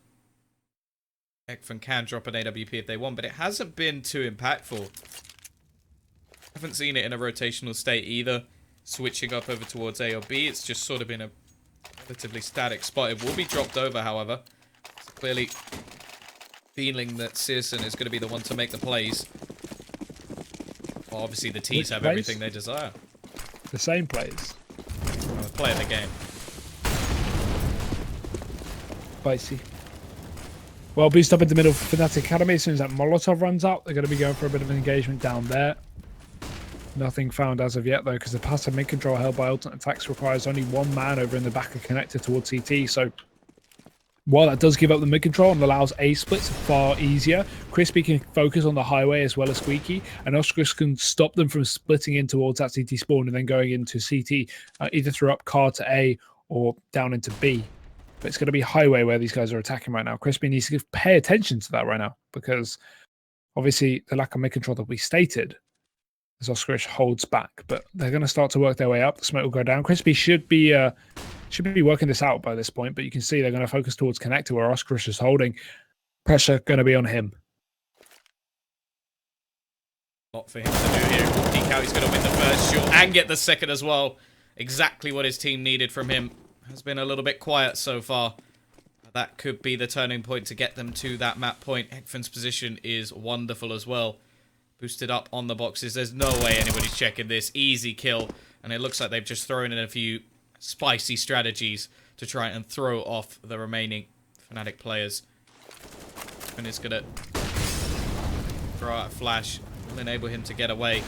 Ekfan can drop an AWP if they want, but it hasn't been too impactful. Haven't seen it in a rotational state either. Switching up over towards A or B, it's just sort of been a relatively static spot. It will be dropped over, however. So clearly feeling that Searson is going to be the one to make the plays. Well, obviously the T's have everything they desire. The same plays. Play of the game. Spicy. Well, boost up in the middle for Fnatic Academy. As soon as that Molotov runs out, they're going to be going for a bit of an engagement down there. Nothing found as of yet, though, because the passive mid-control held by aTTaX requires only one man over in the back of connector towards CT. So while that does give up the mid-control and allows A splits far easier, Crispy can focus on the highway as well as Squeaky, and Oscars can stop them from splitting in towards that CT spawn and then going into CT, either through up car to A or down into B. But it's going to be highway where these guys are attacking right now. Crispy needs to pay attention to that right now, because obviously the lack of mid-control that we stated as Oscarish holds back, but they're going to start to work their way up. The smoke will go down. Crispy should be working this out by this point, but you can see they're going to focus towards connector where Oscarish is holding. Pressure going to be on him. Lot for him to do here. Peek out, he's going to win the first shot and get the second as well. Exactly what his team needed from him. Has been a little bit quiet so far. That could be the turning point to get them to that map point. Ekfan's position is wonderful as well. Boosted up on the boxes. There's no way anybody's checking this. Easy kill. And it looks like they've just thrown in a few spicy strategies to try and throw off the remaining Fnatic players. And it's going to throw out a flash. Will enable him to get away.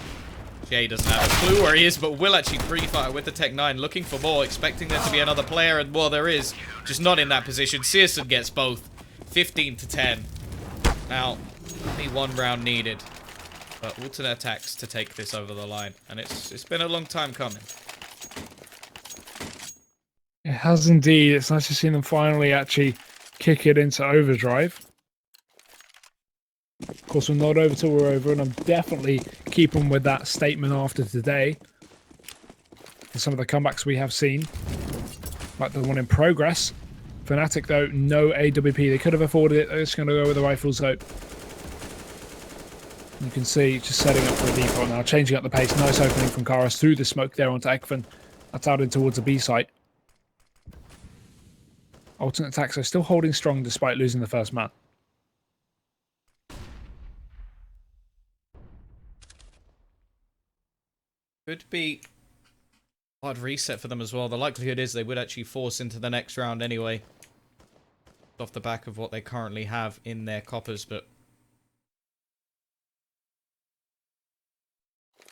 Jay doesn't have a clue where he is, but will actually pre-fire with the Tech 9, looking for more, expecting there to be another player, and well, there is. Just not in that position. Searson gets both. 15 to 10. Now, only one round needed. But alternate attacks to take this over the line, and it's been a long time coming. It has indeed. It's nice to see them finally actually kick it into overdrive. Of course, we're not over till we're over, and I'm definitely keeping with that statement after today. For some of the comebacks we have seen, like the one in progress. Fnatic, though, no AWP. They could have afforded it. They're just going to go with the rifles, though. You can see just setting up for a default now, changing up the pace. Nice opening from Karas through the smoke there onto Ekfan. That's out in towards the B site. Alternate attacks are still holding strong despite losing the first man. Could be hard reset for them as well. The likelihood is they would actually force into the next round anyway. Off the back of what they currently have in their coppers, but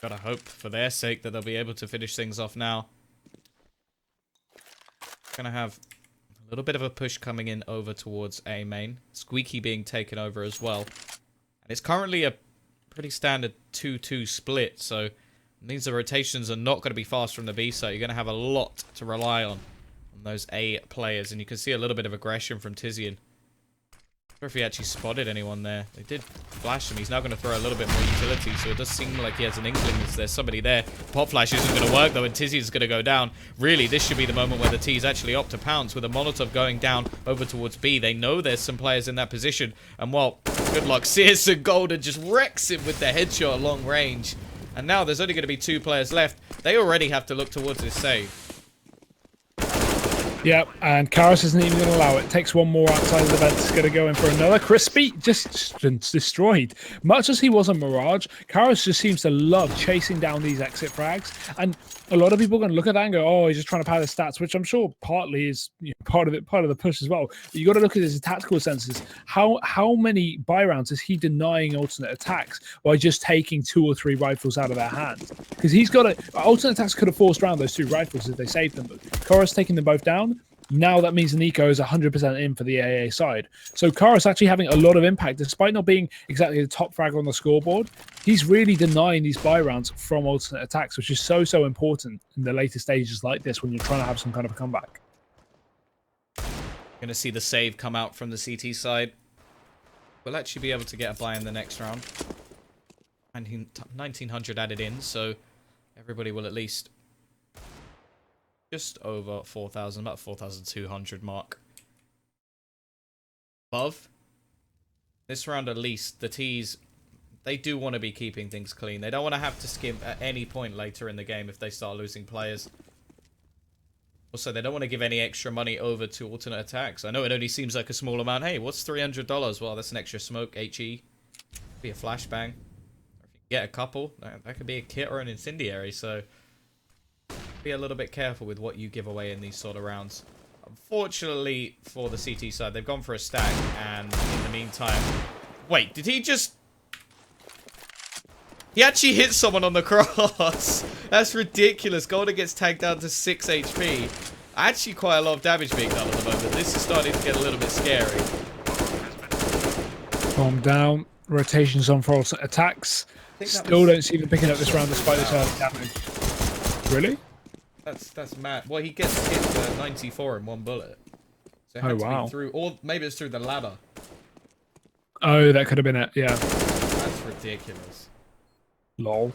gotta hope for their sake that they'll be able to finish things off now. Gonna have a little bit of a push coming in over towards A main. Squeaky being taken over as well. And it's currently a pretty standard 2-2 split, so it means the rotations are not going to be fast from the B side. You're going to have a lot to rely on those A players, and you can see a little bit of aggression from Tizian. Or if he actually spotted anyone there. They did flash him. He's now going to throw a little bit more utility, so it does seem like he has an inkling that there's somebody there. Pop flash isn't going to work, though, and Tizzy is going to go down. Really, this should be the moment where the T's actually opt to pounce, with a Molotov going down over towards B. They know there's some players in that position, and, well, good luck. Searson Golden just wrecks him with the headshot long range. And now there's only going to be 2 players left. They already have to look towards this save. Yep, and Karas isn't even going to allow it. Takes one more outside of the vent. It's going to go in for another. Crispy just destroyed. Much as he was a Mirage, Karas just seems to love chasing down these exit frags. And a lot of people are going to look at that and go, oh, he's just trying to pad his stats, which I'm sure partly is part of the push as well. But you got to look at his tactical senses. How many buy rounds is he denying alternate attacks by just taking 2 or 3 rifles out of their hands? Because he's got alternate attacks could have forced around those 2 rifles if they saved them. But Karas taking them both down. Now that means Nico is 100% in for the AA side. So Karas actually having a lot of impact, despite not being exactly the top fragger on the scoreboard. He's really denying these buy rounds from alternate attacks, which is so important in the later stages like this when you're trying to have some kind of a comeback. Going to see the save come out from the CT side. We'll actually be able to get a buy in the next round. 1900 added in, so everybody will at least just over 4,000, about 4,200 mark. Above this round, at least, the T's, they do want to be keeping things clean. They don't want to have to skimp at any point later in the game if they start losing players. Also, they don't want to give any extra money over to alternate attacks. I know it only seems like a small amount. Hey, what's $300? Well, that's an extra smoke, HE. Be a flashbang. Or if you get a couple, that could be a kit or an incendiary, so be a little bit careful with what you give away in these sort of rounds. Unfortunately for the CT side, they've gone for a stack, and in the meantime... Wait, did he just... He actually hit someone on the cross. That's ridiculous. Golden gets tagged down to 6 HP. Actually quite a lot of damage being done at the moment. This is starting to get a little bit scary. Calm down. Rotations on for alternate attacks. Still don't see them picking up this round despite this early damage. Really? That's mad. Well, he gets hit 94 in one bullet. So it had to be through, or maybe it's through the ladder. Oh, that could have been it, yeah. That's ridiculous. Lol.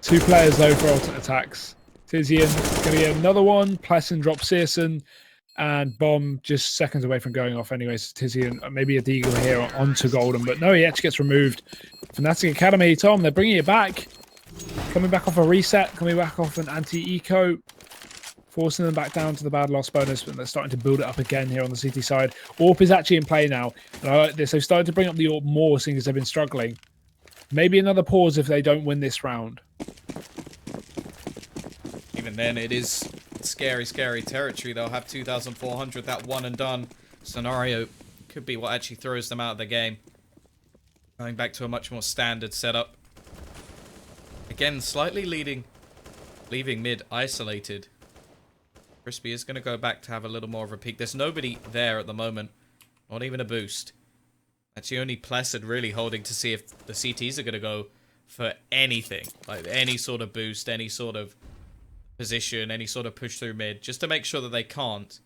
2 players though for alternate attacks. Tizian going to get another one. Pleasant drops Searson, and Bomb just seconds away from going off anyways. Tizian, maybe a deagle here onto Golden, but no, he actually gets removed. fnatic Academy, Tom, they're bringing it back. Coming back off a reset, coming back off an anti-eco, forcing them back down to the bad loss bonus, but they're starting to build it up again here on the CT side. AWP is actually in play now, and I like this. They've started to bring up the AWP more, seeing as they've been struggling. Maybe another pause if they don't win this round. Even then, it is scary territory. They'll have 2,400, that one and done scenario could be what actually throws them out of the game. Going back to a much more standard setup. Again, slightly leaving mid isolated. Crispy is going to go back to have a little more of a peek. There's nobody there at the moment. Not even a boost. Actually, only Placid really holding to see if the CTs are going to go for anything. Like any sort of boost, any sort of position, any sort of push through mid. Just to make sure that they can't.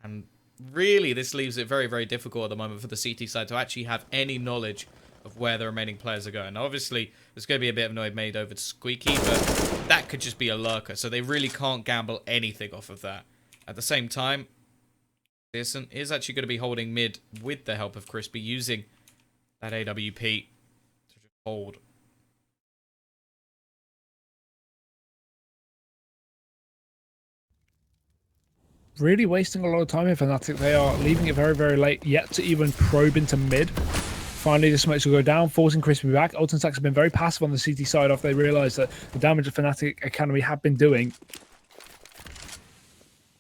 And really, this leaves it very difficult at the moment for the CT side to actually have any knowledge of where the remaining players are going. Now, obviously, there's going to be a bit of noise made over to Squeaky, but that could just be a lurker, so they really can't gamble anything off of that. At the same time, Searson is actually going to be holding mid with the help of Crispy, using that AWP to just hold. Really wasting a lot of time here for fnatic. They are leaving it very late, yet to even probe into mid. Finally, the smokes will go down, forcing Crispy back. alternate attacks have been very passive on the CT side after they realised that the damage that fnatic Academy have been doing.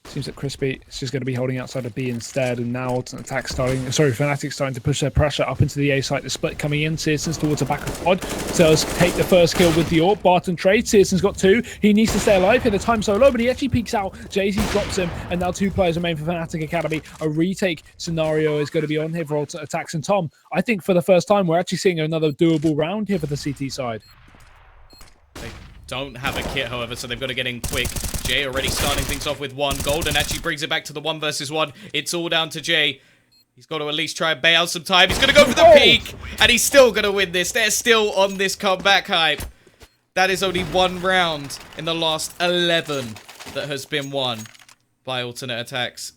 Seems that Crispy is just going to be holding outside of B instead, and now alternate attack fnatic starting to push their pressure up into the A site. The split coming in, Searson's towards the back of pod. Does take the first kill with the AWP. Barton trade, Searson's got 2. He needs to stay alive here. The time's so low, but he actually peeks out. Jay-Z drops him, and now 2 players remain for fnatic Academy. A retake scenario is going to be on here for alternate attacks. And Tom, I think for the first time, we're actually seeing another doable round here for the CT side. They don't have a kit, however, so they've got to get in quick. Jay already starting things off with 1. Golden actually brings it back to the 1 versus 1. It's all down to Jay. He's got to at least try and bait out some time. He's going to go for the peak, and he's still going to win this. They're still on this comeback hype. That is only 1 round in the last 11 that has been won by aTTaX.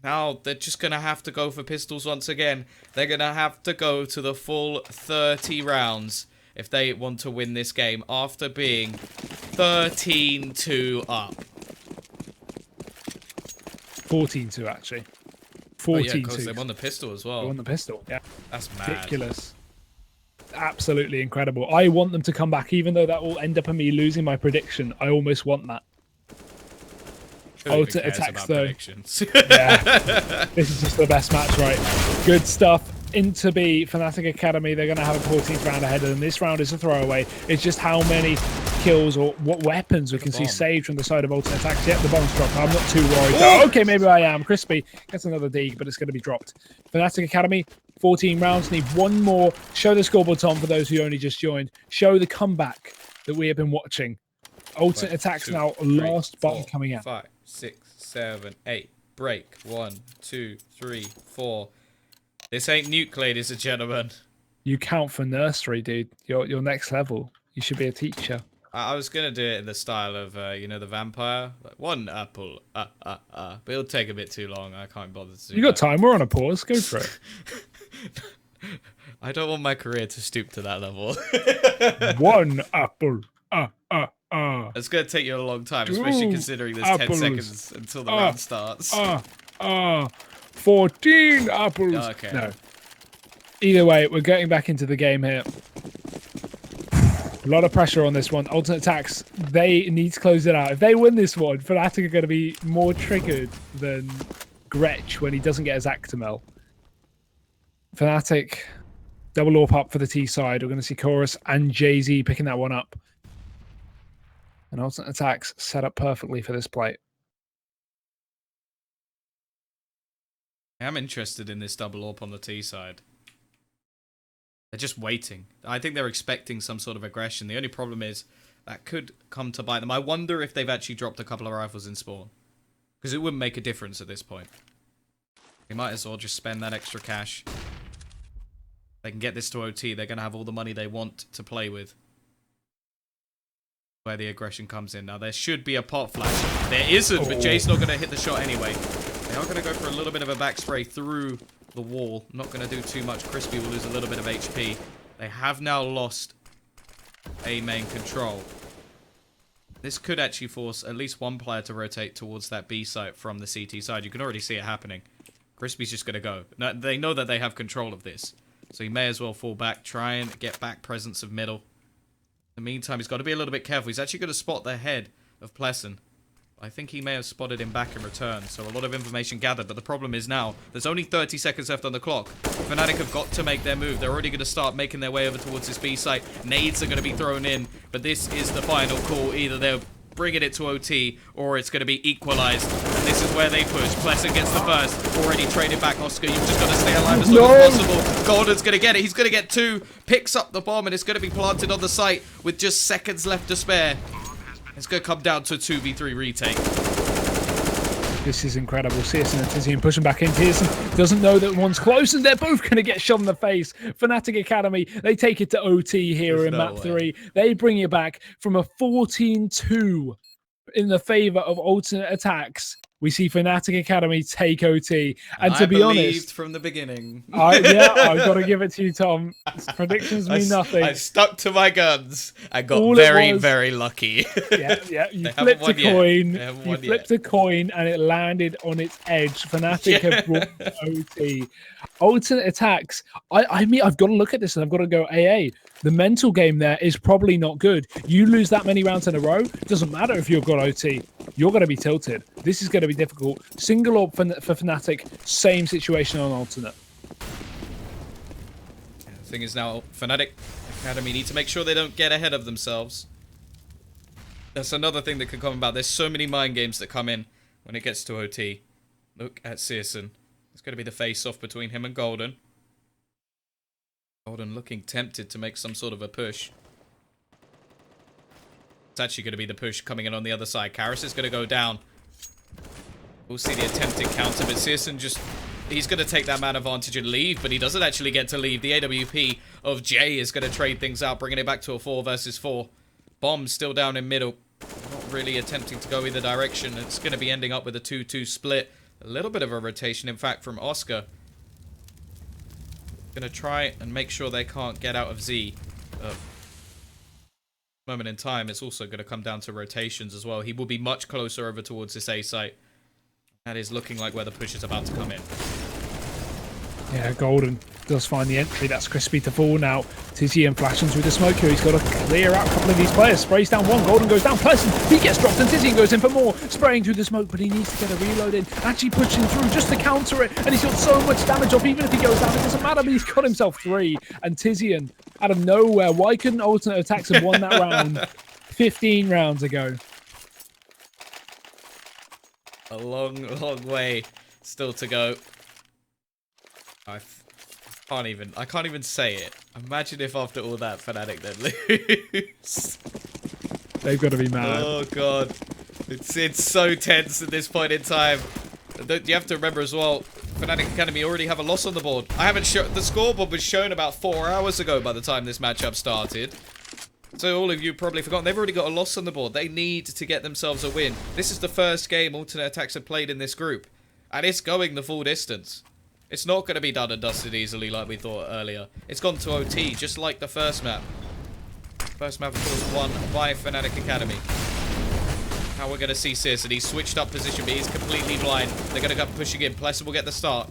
Now, they're just going to have to go for pistols once again. They're going to have to go to the full 30 rounds if they want to win this game after being 13-2 up. 14-2, actually. 14-2. Oh, yeah, because they won the pistol as well. They won the pistol, yeah. That's mad. Ridiculous. Absolutely incredible. I want them to come back, even though that will end up in me losing my prediction. I almost want that. aTTaX, though. Yeah. This is just the best match, right? Good stuff. Into B, fnatic Academy, they're going to have a 14th round ahead of them. This round is a throwaway. It's just how many kills or what weapons we can see saved from the side of aTTaX. Yep, the bomb's dropped. I'm not too worried. Oh, okay, maybe I am. Crispy gets another D, but it's going to be dropped. fnatic Academy, 14 rounds. Need one more. Show the scoreboard, Tom, for those who only just joined. Show the comeback that we have been watching. aTTaX now, last button coming out. 5, 6, 7, 8. Break. 1, 2, 3, 4. This ain't nuke, ladies and gentlemen. You count for nursery, dude. You're next level. You should be a teacher. I was gonna do it in the style of, you know, the vampire. Like, 1 apple, but it'll take a bit too long. I can't bother to do You got time. We're on a pause. Go for it. I don't want my career to stoop to that level. 1 apple, It's gonna take you a long time, especially considering there's 10 seconds until the round starts. 14 apples. Oh, okay. No. Either way, we're getting back into the game here. A lot of pressure on this one. aTTaX, they need to close it out. If they win this one, fnatic are going to be more triggered than Gretsch when he doesn't get his Actimel. fnatic, double AWP up for the T side. We're going to see Chorus and Jay-Z picking that one up. And aTTaX set up perfectly for this play. I'm interested in this double AWP on the T side. They're just waiting. I think they're expecting some sort of aggression. The only problem is that could come to bite them. I wonder if they've actually dropped a couple of rifles in spawn. Because it wouldn't make a difference at this point. They might as well just spend that extra cash. They can get this to OT. They're going to have all the money they want to play with. Where the aggression comes in. Now, there should be a pot flash. There isn't, but Jay's not going to hit the shot anyway. They are going to go for a little bit of a back spray through the wall. Not going to do too much. Crispy will lose a little bit of HP. They have now lost A main control. This could actually force at least one player to rotate towards that B site from the CT side. You can already see it happening. Crispy's just going to go. Now, they know that they have control of this. So he may as well fall back. Try and get back presence of middle. In the meantime, he's got to be a little bit careful. He's actually going to spot the head of Pleasant. I think he may have spotted him back in return, so a lot of information gathered, but the problem is now, there's only 30 seconds left on the clock. fnatic have got to make their move. They're already going to start making their way over towards this B site. Nades are going to be thrown in, but this is the final call. Either they're bringing it to OT, or it's going to be equalized. And this is where they push. Pleasant gets the first. Already traded back. Oscar, you've just got to stay alive as long as possible. Golden's going to get it. He's going to get 2. Picks up the bomb, and it's going to be planted on the site with just seconds left to spare. It's going to come down to a 2v3 retake. This is incredible. Searson and Tizian pushing back in. Searson doesn't know that one's close, and they're both going to get shot in the face. fnatic Academy, they take it to OT here in map 3. They bring it back from a 14-2 in the favor of aTTaX. We see fnatic Academy take OT. And to be honest, from the beginning. I've got to give it to you, Tom. Predictions mean nothing. I stuck to my guns. I got very lucky. Yeah. You flipped a coin. You flipped a coin, and it landed on its edge. fnatic have brought OT. aTTaX. I mean, I've got to look at this, and I've got to go AA. The mental game there is probably not good. You lose that many rounds in a row, it doesn't matter if you've got OT. You're going to be tilted. This is going to be difficult. Single up for fnatic, same situation on alternate. The thing is now, fnatic Academy need to make sure they don't get ahead of themselves. That's another thing that can come about. There's so many mind games that come in when it gets to OT. Look at Searson. It's going to be the face-off between him and Golden. Golden looking tempted to make some sort of a push. It's actually going to be the push coming in on the other side. Karras is going to go down. We'll see the attempted counter, but Searson just he's going to take that man advantage and leave, but he doesn't actually get to leave. The AWP of Jay is going to trade things out, bringing it back to a 4 versus 4. Bomb still down in middle. Not really attempting to go either direction. It's going to be ending up with a 2-2 split. A little bit of a rotation, in fact, from Oscar. Going to try and make sure they can't get out of Z. Moment in time, it's also going to come down to rotations as well. He will be much closer over towards this A site. That is looking like where the push is about to come in. Yeah, Golden does find the entry. That's Crispy to fall now. Tizian flashing through the smoke here. He's got to clear out a couple of these players. Sprays down one. Golden goes down. Pleasant. He gets dropped and Tizian goes in for more. Spraying through the smoke, but he needs to get a reload in. Actually pushing through just to counter it. And he's got so much damage off. Even if he goes down, it doesn't matter. But he's got himself 3. And Tizian, out of nowhere, why couldn't Alternate aTTaX have won that round 15 rounds ago? A long, long way still to go. I can't even say it. Imagine if after all that fnatic then lose. They've got to be mad. Oh god, it's so tense at this point in time. You have to remember as well, fnatic Academy already have a loss on the board. I haven't shown the scoreboard was shown about 4 hours ago by the time this matchup started. So all of you probably forgotten, they've already got a loss on the board. They need to get themselves a win. This is the first game Alternate aTTaX have played in this group. And it's going the full distance. It's not going to be done and dusted easily like we thought earlier. It's gone to OT, just like the first map. First map, of course, won by fnatic Academy. Now we're going to see Sis, and he's switched up position, but he's completely blind. They're going to go pushing in. Pleasant will get the start.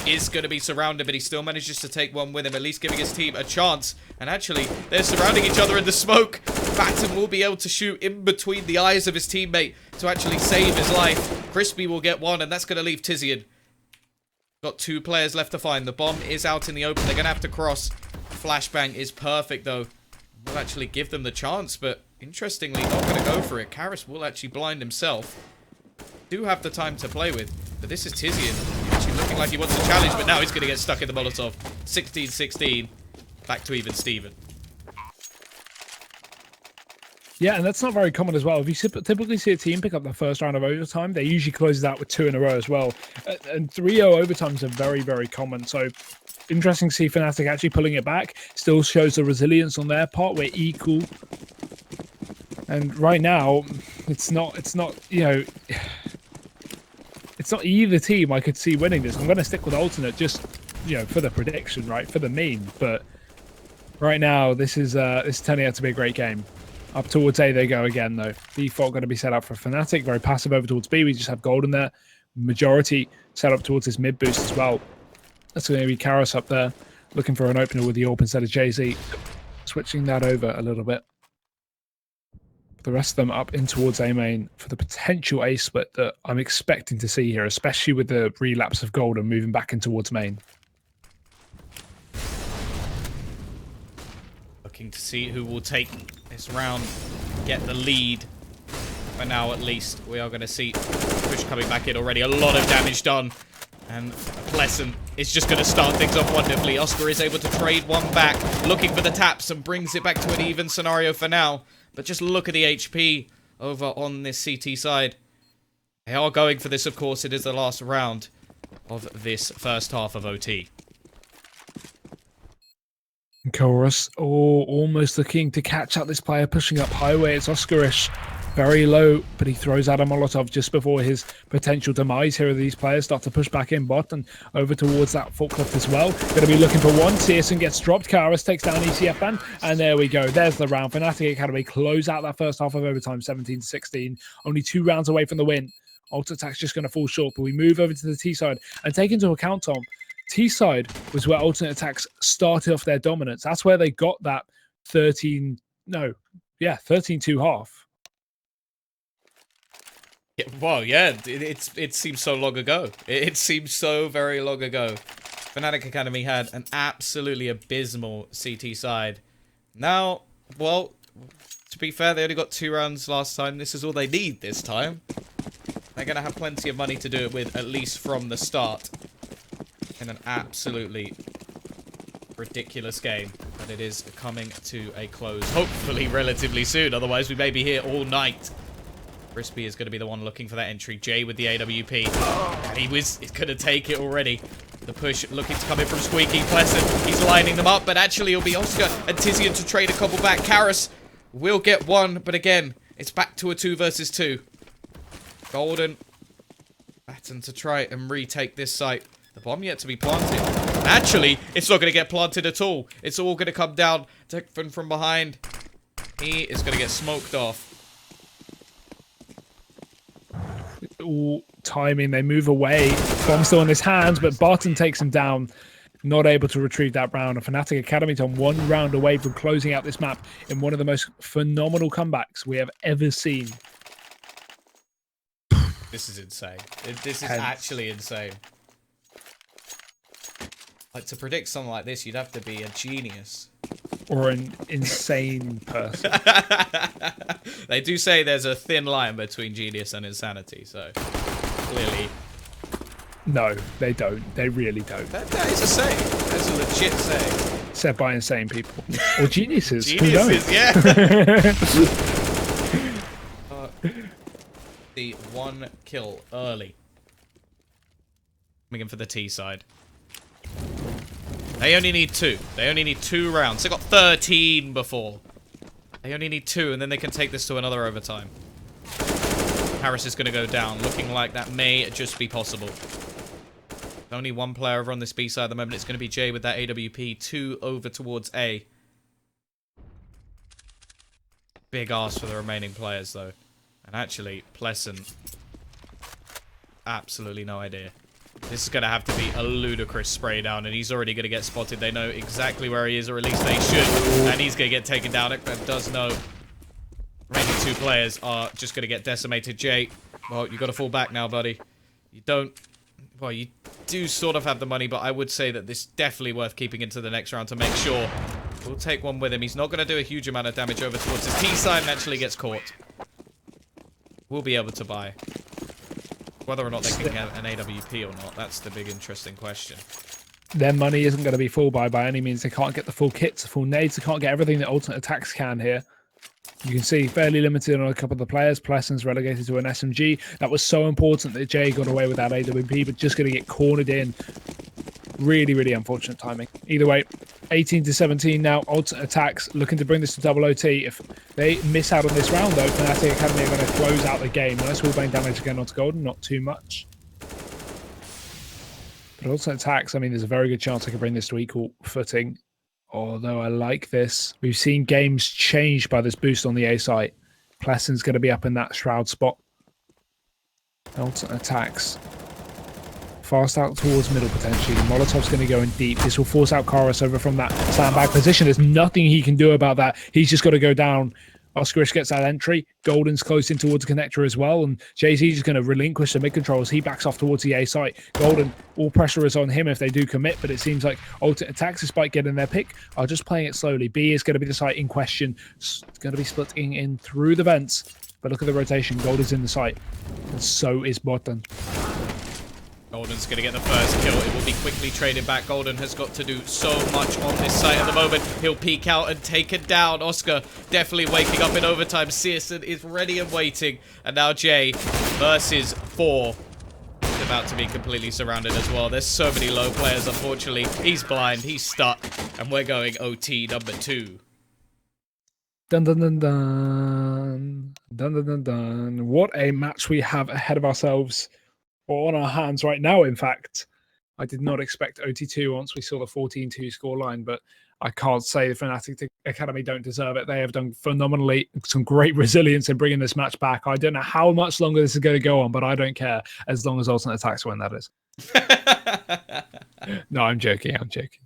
Is going to be surrounded, but he still manages to take one with him, at least giving his team a chance. And actually, they're surrounding each other in the smoke. Batten will be able to shoot in between the eyes of his teammate to actually save his life. Crispy will get one, and that's going to leave Tizian. Got 2 players left to find. The bomb is out in the open. They're going to have to cross. Flashbang is perfect, though. Will actually give them the chance, but interestingly, not going to go for it. Karras will actually blind himself. Do have the time to play with, but this is Tizian. Actually looking like he wants a challenge, but now he's going to get stuck in the Molotov. 16-16. Back to even Steven. Yeah, and that's not very common as well. If you typically see a team pick up the first round of overtime, they usually close it out with 2 in a row as well. And 3-0 overtimes are very, very common. So interesting to see fnatic actually pulling it back. Still shows the resilience on their part. We're equal. And right now, it's not, you know, it's not either team I could see winning this. I'm going to stick with Alternate just, you know, for the prediction, right? For the meme. But right now, this is turning out to be a great game. Up towards A they go again, though. Default going to be set up for fnatic. Very passive over towards B. We just have Golden there. Majority set up towards this mid boost as well. That's going to be Karras up there. Looking for an opener with the AWP instead of Jay-Z. Switching that over a little bit. The rest of them up in towards A main for the potential A split that I'm expecting to see here, especially with the relapse of Golden moving back in towards main. Looking to see who will take this round, get the lead. For now, at least, we are going to see push coming back in already. A lot of damage done. And Pleasant is just going to start things off wonderfully. Oscar is able to trade one back, looking for the taps and brings it back to an even scenario for now. But just look at the HP over on this CT side. They are going for this, of course. It is the last round of this first half of OT. Chorus, almost looking to catch up this player pushing up highway. It's Oscarish, very low, but he throws out a Molotov just before his potential demise. Here are these players start to push back in bot and over towards that forklift as well. Going to be looking for one. Searson gets dropped. Karras takes down ECFN, and there we go. There's the round. fnatic Academy close out that first half of overtime, 17-16. Only 2 rounds away from the win. aTTaX just going to fall short, but we move over to the T side and take into account, Tom, T side was where Alternate aTTaX started off their dominance. That's where they got that 13-2 half. Yeah, well, yeah, it seems so long ago. It seems so very long ago. fnatic Academy had an absolutely abysmal CT side. Now, well, to be fair, they only got 2 rounds last time. This is all they need this time. They're going to have plenty of money to do it with, at least from the start. In an absolutely ridiculous game. But it is coming to a close, hopefully relatively soon. Otherwise, we may be here all night. Crispy is going to be the one looking for that entry. Jay with the AWP. And he was going to take it already. The push looking to come in from Squeaky. Pleasant, he's lining them up, but actually it'll be Oscar and Tizian to trade a couple back. Karas will get one, but again, it's back to a 2 versus 2. Golden, Batten to try and retake this site. The bomb yet to be planted. Actually, it's not going to get planted at all. It's all going to come down. Tekfun from behind. He is going to get smoked off. All timing, they move away. Bomb still in his hands, but Barton takes him down. Not able to retrieve that round. And fnatic Academy on 1 round away from closing out this map in one of the most phenomenal comebacks we have ever seen. This is insane. This is actually insane. Like, to predict something like this, you'd have to be a genius. Or an insane person. They do say there's a thin line between genius and insanity, so clearly. No, they don't. They really don't. That is a saying. That's a legit saying. Said by insane people. Or geniuses. Geniuses, yeah. The 1 kill early. Coming in for the T side. They only need 2. They only need 2 rounds. They got 13 before. They only need 2, and then they can take this to another overtime. Harris is going to go down, looking like that may just be possible. Only 1 player over on this B side at the moment. It's going to be Jay with that AWP. 2 over towards A. Big ask for the remaining players, though. And actually, Pleasant, absolutely no idea. This is going to have to be a ludicrous spray down, and he's already going to get spotted. They know exactly where he is, or at least they should. And he's going to get taken down. It does know. Remaining 2 players are just going to get decimated. Jay, well, you got to fall back now, buddy. You don't... Well, you do sort of have the money, but I would say that this is definitely worth keeping into the next round to make sure. We'll take one with him. He's not going to do a huge amount of damage over towards his T side and actually gets caught. We'll be able to buy. Whether or not they can get an AWP or not, that's the big interesting question. Their money isn't going to be full by any means. They can't get the full kits, the full nades. They can't get everything that aTTaX can here. You can see fairly limited on a couple of the players. Plesson's relegated to an SMG. That was so important that Jay got away with that AWP, but just going to get cornered in. Really, really unfortunate timing. Either way, 18-17 now. aTTaX looking to bring this to double OT. If they miss out on this round, though, fnatic Academy are going to close out the game. Nice wallbang damage again onto Golden, not too much. But aTTaX, I mean, there's a very good chance they can bring this to equal footing. Although I like this. We've seen games changed by this boost on the A site. Plesson's going to be up in that shroud spot. aTTaX. Fast out towards middle potentially. Molotov's going to go in deep. This will force out Karas over from that sandbag position. There's nothing he can do about that. He's just got to go down. Oscarish gets that entry. Golden's close in towards the connector as well. And Jay-Z is going to relinquish the mid controls. He backs off towards the A site. Golden, all pressure is on him if they do commit. But it seems like aTTaX, despite getting their pick, are just playing it slowly. B is going to be the site in question. It's going to be splitting in through the vents. But look at the rotation. Golden's in the site. And so is Botan. Golden's going to get the first kill. It will be quickly traded back. Golden has got to do so much on this site at the moment. He'll peek out and take it down. Oscar definitely waking up in overtime. Searson is ready and waiting. And now Jay versus 4. He's about to be completely surrounded as well. There's so many low players, unfortunately. He's blind. He's stuck. And we're going OT number 2. Dun dun dun dun. Dun dun dun dun. What a match we have ahead of ourselves. Or on our hands right now, in fact. I did not expect OT2 once we saw the 14-2 scoreline, but I can't say the fnatic Academy don't deserve it. They have done phenomenally, some great resilience in bringing this match back. I don't know how much longer this is going to go on, but I don't care, as long as aTTaX win, that is. No, I'm joking, I'm joking.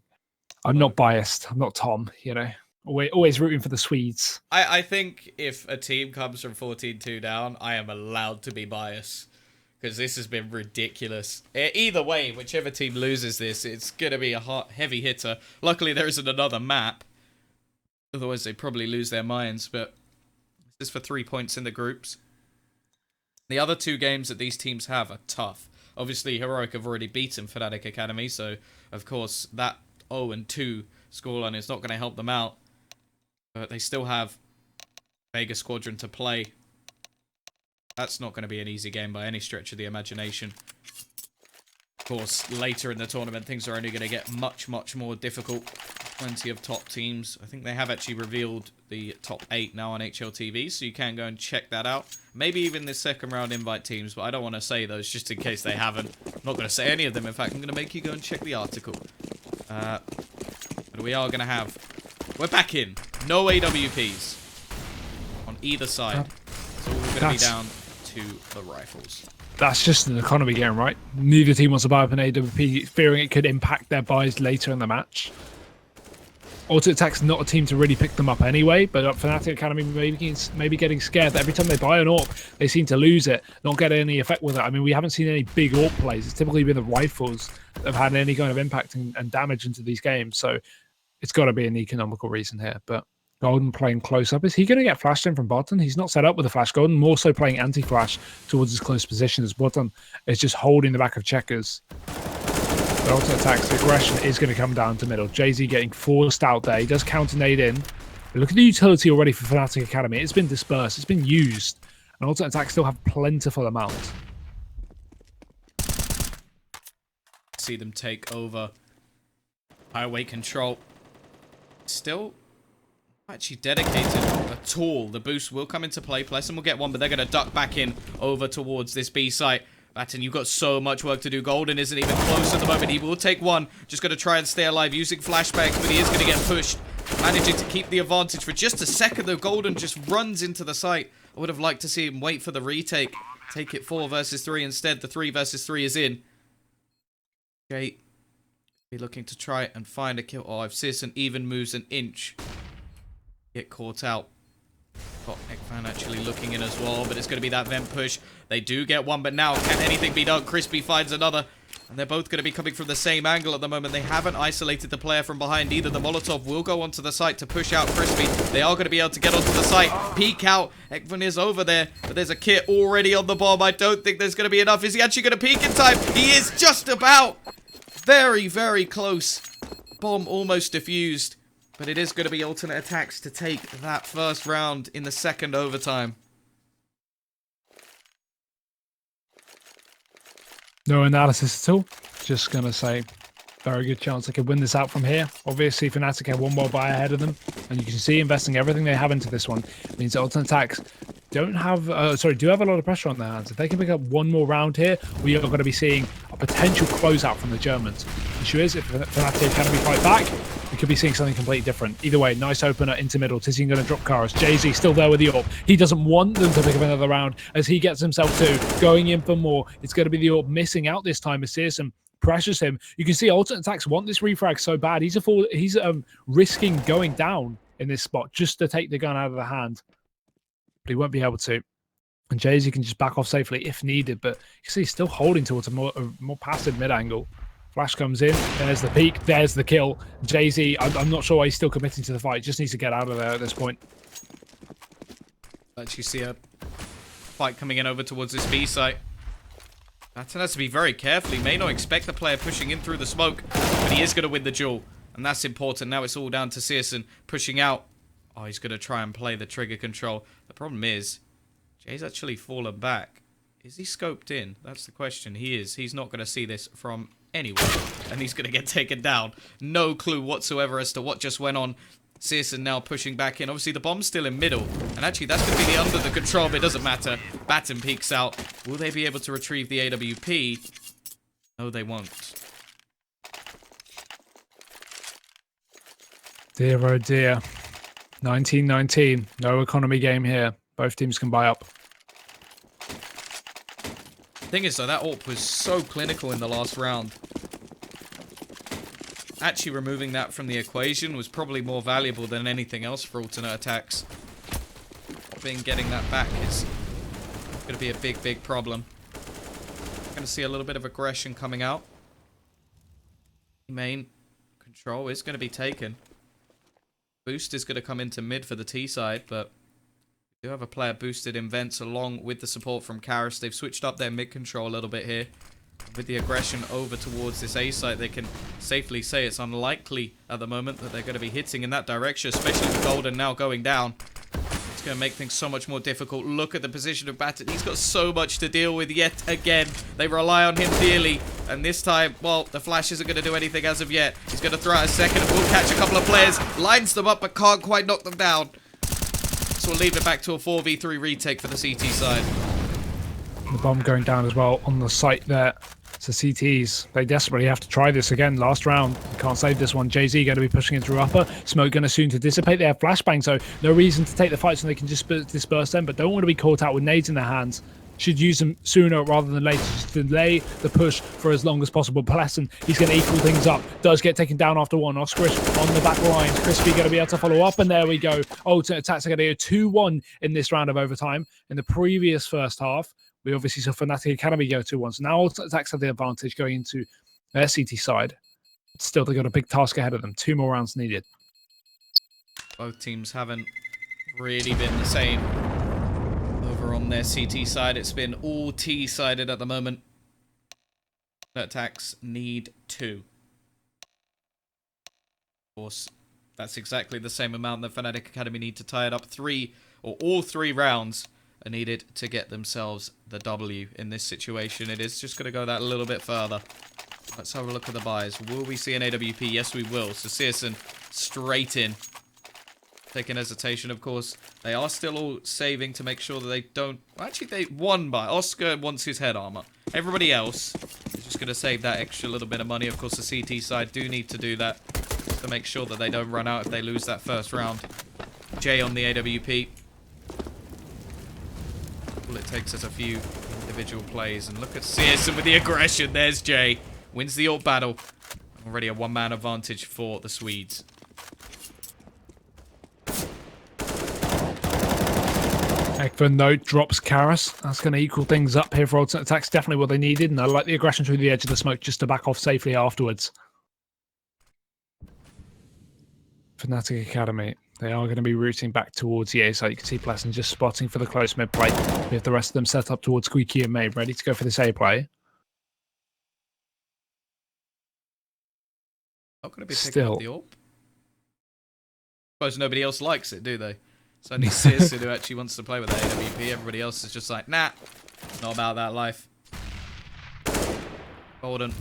I'm not biased. I'm not Tom, you know. Always rooting for the Swedes. I think if a team comes from 14-2 down, I am allowed to be biased. Because this has been ridiculous. Either way, whichever team loses this, it's going to be a heavy hitter. Luckily, there isn't another map. Otherwise, they'd probably lose their minds. But this is for 3 points in the groups. The other 2 games that these teams have are tough. Obviously, Heroic have already beaten fnatic Academy. So, of course, that 0-2 scoreline is not going to help them out. But they still have Vega Squadron to play. That's not going to be an easy game by any stretch of the imagination. Of course, later in the tournament, things are only going to get much, much more difficult. Plenty of top teams. I think they have actually revealed the top 8 now on HLTV, so you can go and check that out. Maybe even the second round invite teams, but I don't want to say those just in case they haven't. I'm not going to say any of them. In fact, I'm going to make you go and check the article. But we are going to have... We're back in. No AWPs on either side. It's all going to be down to the rifles. That's just an economy game, right? Neither team wants to buy up an AWP, fearing it could impact their buys later in the match. aTTaX not a team to really pick them up anyway, but fnatic Academy maybe getting scared that every time they buy an AWP, they seem to lose it, not get any effect with it. I mean, we haven't seen any big AWP plays. It's typically been the rifles that have had any kind of impact and damage into these games, so it's got to be an economical reason here. But Golden playing close up. Is he going to get flashed in from bottom? He's not set up with a flash. Golden more so playing anti-flash towards his close position as bottom is just holding the back of checkers. But aTTaX, the aggression is going to come down to middle. JZ getting forced out there. He does counter nade in. But look at the utility already for fnatic Academy. It's been dispersed. It's been used. And aTTaX still have plentiful amount. See them take over highway control. Still actually dedicated at all. The boost will come into play. Plesson will get one, but they're going to duck back in over towards this B site. Batten, you've got so much work to do. Golden isn't even close at the moment. He will take one. Just going to try and stay alive using flashbangs, but he is going to get pushed. Managing to keep the advantage for just a second, though. Golden just runs into the site. I would have liked to see him wait for the retake. Take it 4 versus 3 instead. The 3 versus 3 is in. Jay be looking to try and find a kill. Oh, if Searson even moves an inch, get caught out. Got Ekfan actually looking in as well, but it's going to be that vent push. They do get one, but now can anything be done? Crispy finds another, and they're both going to be coming from the same angle at the moment. They haven't isolated the player from behind either. The Molotov will go onto the site to push out Crispy. They are going to be able to get onto the site, peek out. Ekfan is over there, but there's a kit already on the bomb. I don't think there's going to be enough. Is he actually going to peek in time? He is just about. Very, very close. Bomb almost defused. But it is going to be aTTaX to take that first round in the second overtime. No analysis at all. Just going to say, very good chance they could win this out from here. Obviously, fnatic have one more buy ahead of them. And you can see investing everything they have into this one means that aTTaX do have a lot of pressure on their hands. If they can pick up one more round here, we are going to be seeing a potential closeout from the Germans. The issue is, if fnatic Academy fight back, we could be seeing something completely different. Either way, nice opener into middle. Tizzy going to drop Karas. JZ still there with the AWP. He doesn't want them to pick up another round as he gets himself two. Going in for more. It's going to be the AWP missing out this time as Searson pressures him. You can see aTTaX want this refrag so bad. He's risking going down in this spot just to take the gun out of the hand. But he won't be able to. And JZ can just back off safely if needed. But you see he's still holding towards a more passive mid-angle. Flash comes in. There's the peak. There's the kill. JZ, I'm not sure why he's still committing to the fight. Just needs to get out of there at this point. Actually see a fight coming in over towards this B site. Batten has to be very careful. He may not expect the player pushing in through the smoke, but he is going to win the duel. And that's important. Now it's all down to Searson pushing out. Oh, he's going to try and play the trigger control. The problem is, Jay's actually fallen back. Is he scoped in? That's the question. He is. He's not going to see this from anywhere. And he's going to get taken down. No clue whatsoever as to what just went on. Searson now pushing back in. Obviously, the bomb's still in middle. And actually, that's going to be the under the control, but it doesn't matter. Batten peeks out. Will they be able to retrieve the AWP? No, they won't. Dear, oh dear. 19-19. No economy game here. Both teams can buy up. Thing is, though, that AWP was so clinical in the last round. Actually removing that from the equation was probably more valuable than anything else for alternate attacks. Getting that back is going to be a big, big problem. Going to see a little bit of aggression coming out. Main control is going to be taken. Boost is going to come into mid for the T side, but we do have a player boosted in vents along with the support from Karas. They've switched up their mid control a little bit here. With the aggression over towards this A site, they can safely say it's unlikely at the moment that they're going to be hitting in that direction, especially with Golden now going down. It's going to make things so much more difficult. Look at the position of Batten. He's got so much to deal with yet again. They rely on him dearly. And this time, well, the flash isn't going to do anything as of yet. He's going to throw out a second and will catch a couple of players. Lines them up, but can't quite knock them down. So we'll leave it back to a 4v3 retake for the CT side. The bomb going down as well on the site there. So CTs, they desperately have to try this again. Last round, can't save this one. Jay-Z going to be pushing in through upper. Smoke going to soon to dissipate. They have flashbang, so no reason to take the fights and they can just disperse them, but don't want to be caught out with nades in their hands. Should use them sooner rather than later. Just delay the push for as long as possible. Pleasant, he's going to equal things up. Does get taken down after one. Oscarish on the back line. Crispy going to be able to follow up, and there we go. aTTaX are going to go 2-1 in this round of overtime. In the previous first half, we obviously saw Fnatic Academy go 2-1. So now aTTaX have the advantage going into their CT side. Still, they've got a big task ahead of them. 2 more rounds needed. Both teams haven't really been the same. Over on their CT side, it's been all T-sided at the moment. aTTaX need 2. Of course, that's exactly the same amount that Fnatic Academy need to tie it up. 3, or all 3 rounds are needed to get themselves the W in this situation. It is just going to go that a little bit further. Let's have a look at the buys. Will we see an AWP? Yes, we will. So Searson straight in. Taking hesitation, of course. They are still all saving to make sure that they don't... Actually, they won by... Oscar wants his head armor. Everybody else is just going to save that extra little bit of money. Of course, the CT side do need to do that to make sure that they don't run out if they lose that first round. Jay on the AWP. All it takes is a few individual plays. And look at Searson with the aggression. There's Jay. Wins the ult battle. Already a 1-man advantage for the Swedes. Ekva note drops Karas. That's going to equal things up here for aTTaX. Definitely what they needed. And I like the aggression through the edge of the smoke just to back off safely afterwards. Fnatic Academy. They are going to be routing back towards the A side. You can see Pleasant just spotting for the close mid play. We have the rest of them set up towards Squeaky and May, ready to go for this A play. Not going to be picking up the AWP. Suppose nobody else likes it, do they? It's only Searson who actually wants to play with the AWP. Everybody else is just like, nah, not about that life. Golden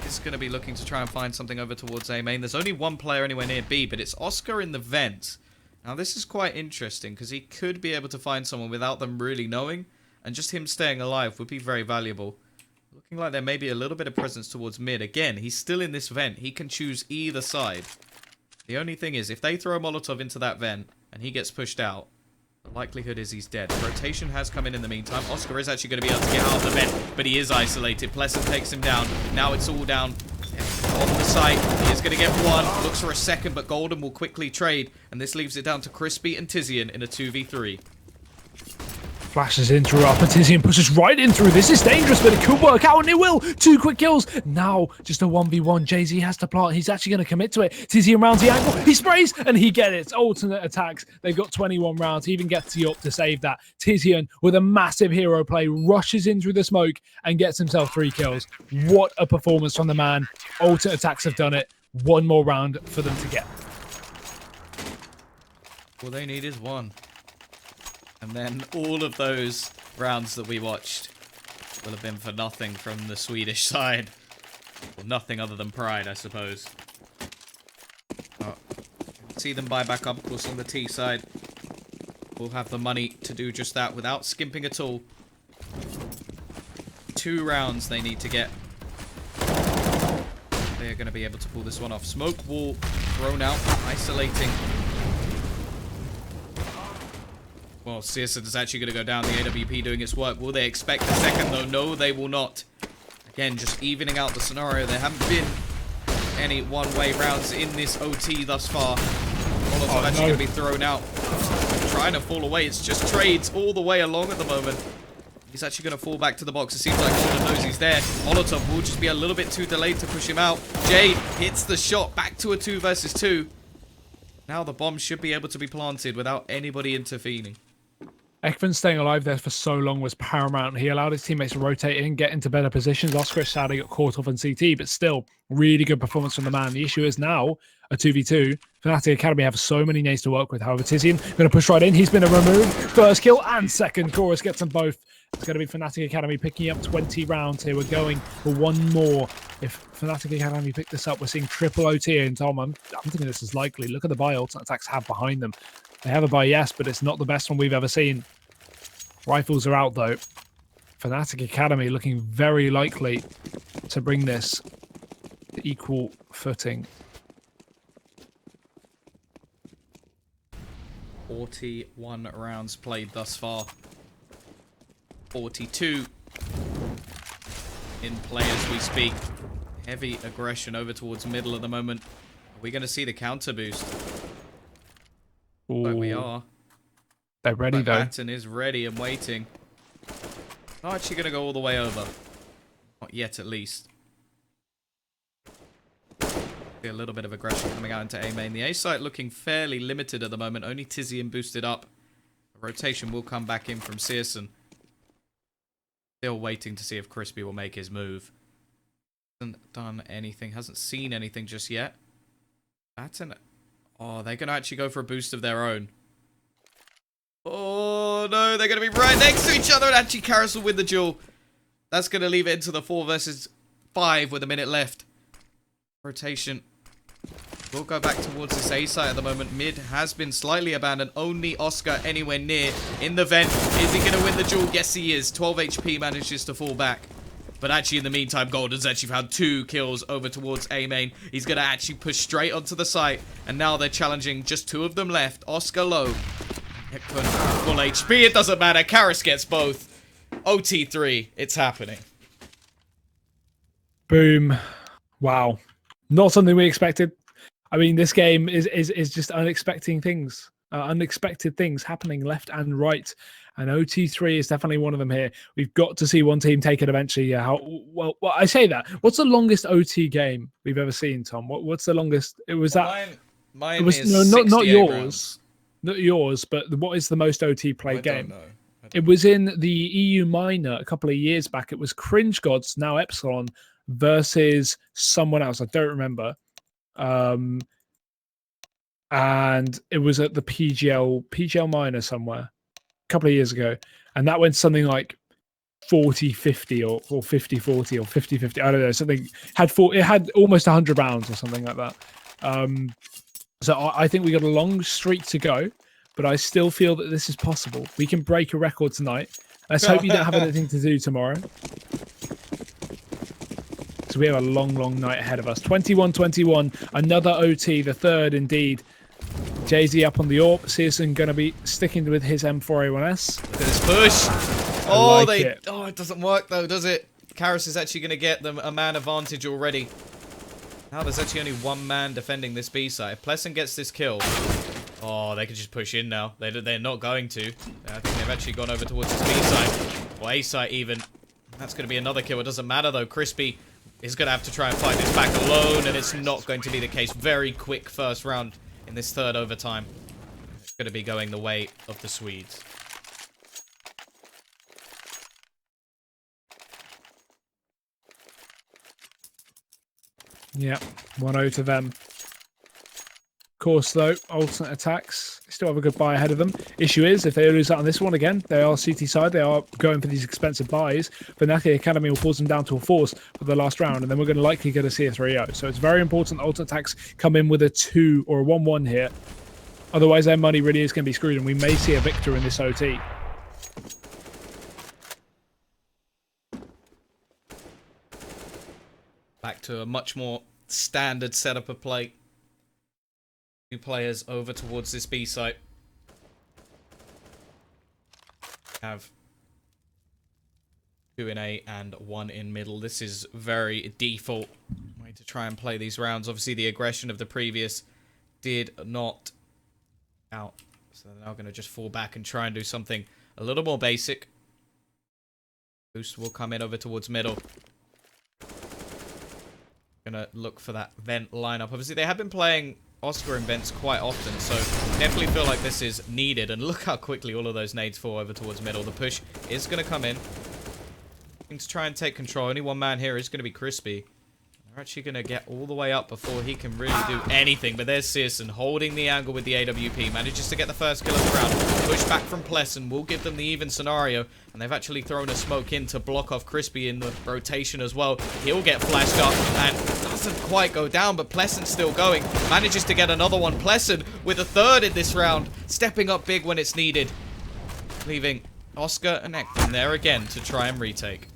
is going to be looking to try and find something over towards A main. There's only one player anywhere near B, but it's Oscar in the vent. Now, this is quite interesting because he could be able to find someone without them really knowing, and just him staying alive would be very valuable. Looking like there may be a little bit of presence towards mid. Again, he's still in this vent. He can choose either side. The only thing is, if they throw a Molotov into that vent and he gets pushed out, the likelihood is he's dead. Rotation has come in the meantime. Oscar is actually going to be able to get out of the vent, but he is isolated. Pleasant takes him down. Now it's all down on the site. He is going to get one. Looks for a second, but Golden will quickly trade, and this leaves it down to Crispy and Tizian in a 2v3. Flashes in through upper. Tizian pushes right in through. This is dangerous, but it could work out, and it will. 2 quick kills. Now, just a 1v1. Jay-Z has to plant. He's actually going to commit to it. Tizian rounds the angle. He sprays, and he gets it. Alternate attacks. They've got 21 rounds. He even gets the up to save that. Tizian, with a massive hero play, rushes in through the smoke and gets himself 3 kills. What a performance from the man. aTTaX have done it. 1 more round for them to get. All they need is 1. And then all of those rounds that we watched will have been for nothing from the Swedish side. Well, nothing other than pride, I suppose. See them buy back up, of course, on the T side. We'll have the money to do just that without skimping at all. 2 rounds they need to get. They are going to be able to pull this one off. Smoke wall thrown out, isolating. Well, Searson is actually going to go down. The AWP doing its work. Will they expect a second, though? No, they will not. Again, just evening out the scenario. There haven't been any one-way rounds in this OT thus far. Molotov actually going to be thrown out. Trying to fall away. It's just trades all the way along at the moment. He's actually going to fall back to the box. It seems like Golden knows he's there. Molotov will just be a little bit too delayed to push him out. Jay hits the shot. Back to a 2 versus 2. Now the bomb should be able to be planted without anybody intervening. Ekman staying alive there for so long was paramount. He allowed his teammates to rotate in, get into better positions. Oscar sadly got caught off on CT, but still, really good performance from the man. The issue is now a 2v2. Fnatic Academy have so many nades to work with. However, Tizian going to push right in. He's been removed. First kill and second. Chorus gets them both. It's going to be Fnatic Academy picking up 20 rounds here. We're going for one more. If Fnatic Academy pick this up, we're seeing triple OT. And Tom, I'm thinking this is likely. Look at the buy aTTaX have behind them. They have a buy, yes, but it's not the best one we've ever seen. Rifles are out, though. Fnatic Academy looking very likely to bring this to equal footing. 41 rounds played thus far. 42 in play as we speak. Heavy aggression over towards middle at the moment. Are we going to see the counter boost? But we are. They're ready, but though. Batten is ready and waiting. Not actually going to go all the way over. Not yet, at least. A little bit of aggression coming out into A main. The A site looking fairly limited at the moment. Only Tizian boosted up. A rotation will come back in from Searson. Still waiting to see if Crispy will make his move. Hasn't done anything. Hasn't seen anything just yet. Batten. Oh, they're going to actually go for a boost of their own. Oh, no. They're going to be right next to each other. And actually, Karis will win the duel. That's going to leave it into the 4 versus 5 with a minute left. Rotation. We'll go back towards this A site at the moment. Mid has been slightly abandoned. Only Oscar anywhere near in the vent. Is he going to win the duel? Yes, he is. 12 HP manages to fall back. But actually, in the meantime, Golden's actually found 2 kills over towards A main. He's going to actually push straight onto the site. And now they're challenging just 2 of them left. Oscar low. Ekman full HP. It doesn't matter. Karis gets both. OT3. It's happening. Boom. Wow. Not something we expected. I mean, this game is just unexpected things happening left and right. And OT3 is definitely one of them here. We've got to see one team take it eventually. Yeah, well, I say that. What's the longest OT game we've ever seen, Tom? What's the longest? It was that. Mine it was is not yours, rounds. not yours. But what is the most OT played game? Don't know. It was in the EU Minor a couple of years back. It was Cringe Gods, now Epsilon, versus someone else. I don't remember. And it was at the PGL Minor somewhere a couple of years ago. And that went something like 40-50 or 50-40 or 50-50. I don't know. Something it had almost 100 rounds or something like that. So I think we got a long streak to go, but I still feel that this is possible. We can break a record tonight. Let's hope you don't have anything to do tomorrow. So we have a long, long night ahead of us. 21-21, another OT, the third indeed. Jay-Z up on the AWP. Searson going to be sticking with his M4A1S. Look at this push. Oh, it doesn't work though, does it? Karis is actually going to get them a man advantage already. Now there's actually only one man defending this B side. If Pleasant gets this kill, oh, they can just push in now. They're not going to. I think they've actually gone over towards this B side. Or A side even. That's going to be another kill. It doesn't matter though. Crispy is going to have to try and fight this back alone, and it's not going to be the case. Very quick first round in this third overtime. It's going to be going the way of the Swedes. Yeah, 1-0 to them. Of course, though, alternate attacks still have a good buy ahead of them. Issue is, if they lose out on this one again, they are CT side, they are going for these expensive buys. Fnatic Academy will force them down to a force for the last round, and then we're going to likely get a C3-0. So it's very important that alternate attacks come in with a 2 or a 1-1 here. Otherwise, their money really is going to be screwed, and we may see a victor in this OT. Back to a much more standard setup of play. 2 players over towards this B site. Have 2 in A and 1 in middle. This is very default way to try and play these rounds. Obviously, the aggression of the previous did not out. So they're now going to just fall back and try and do something a little more basic. Boost will come in over towards middle. Gonna look for that vent lineup. Obviously, they have been playing Oscar in vents quite often, so definitely feel like this is needed. And look how quickly all of those nades fall over towards middle. The push is going to come in. To try and take control. Only one man here is going to be Crispy. They're actually going to get all the way up before he can really do anything. But there's Searson holding the angle with the AWP. Manages to get the first kill of the round. Push back from Pleasant will give them the even scenario. And they've actually thrown a smoke in to block off Crispy in the rotation as well. He'll get flashed up and doesn't quite go down. But Pleasant's still going. Manages to get another one. Pleasant with a third in this round. Stepping up big when it's needed. Leaving Oscar and Ekman there again to try and retake.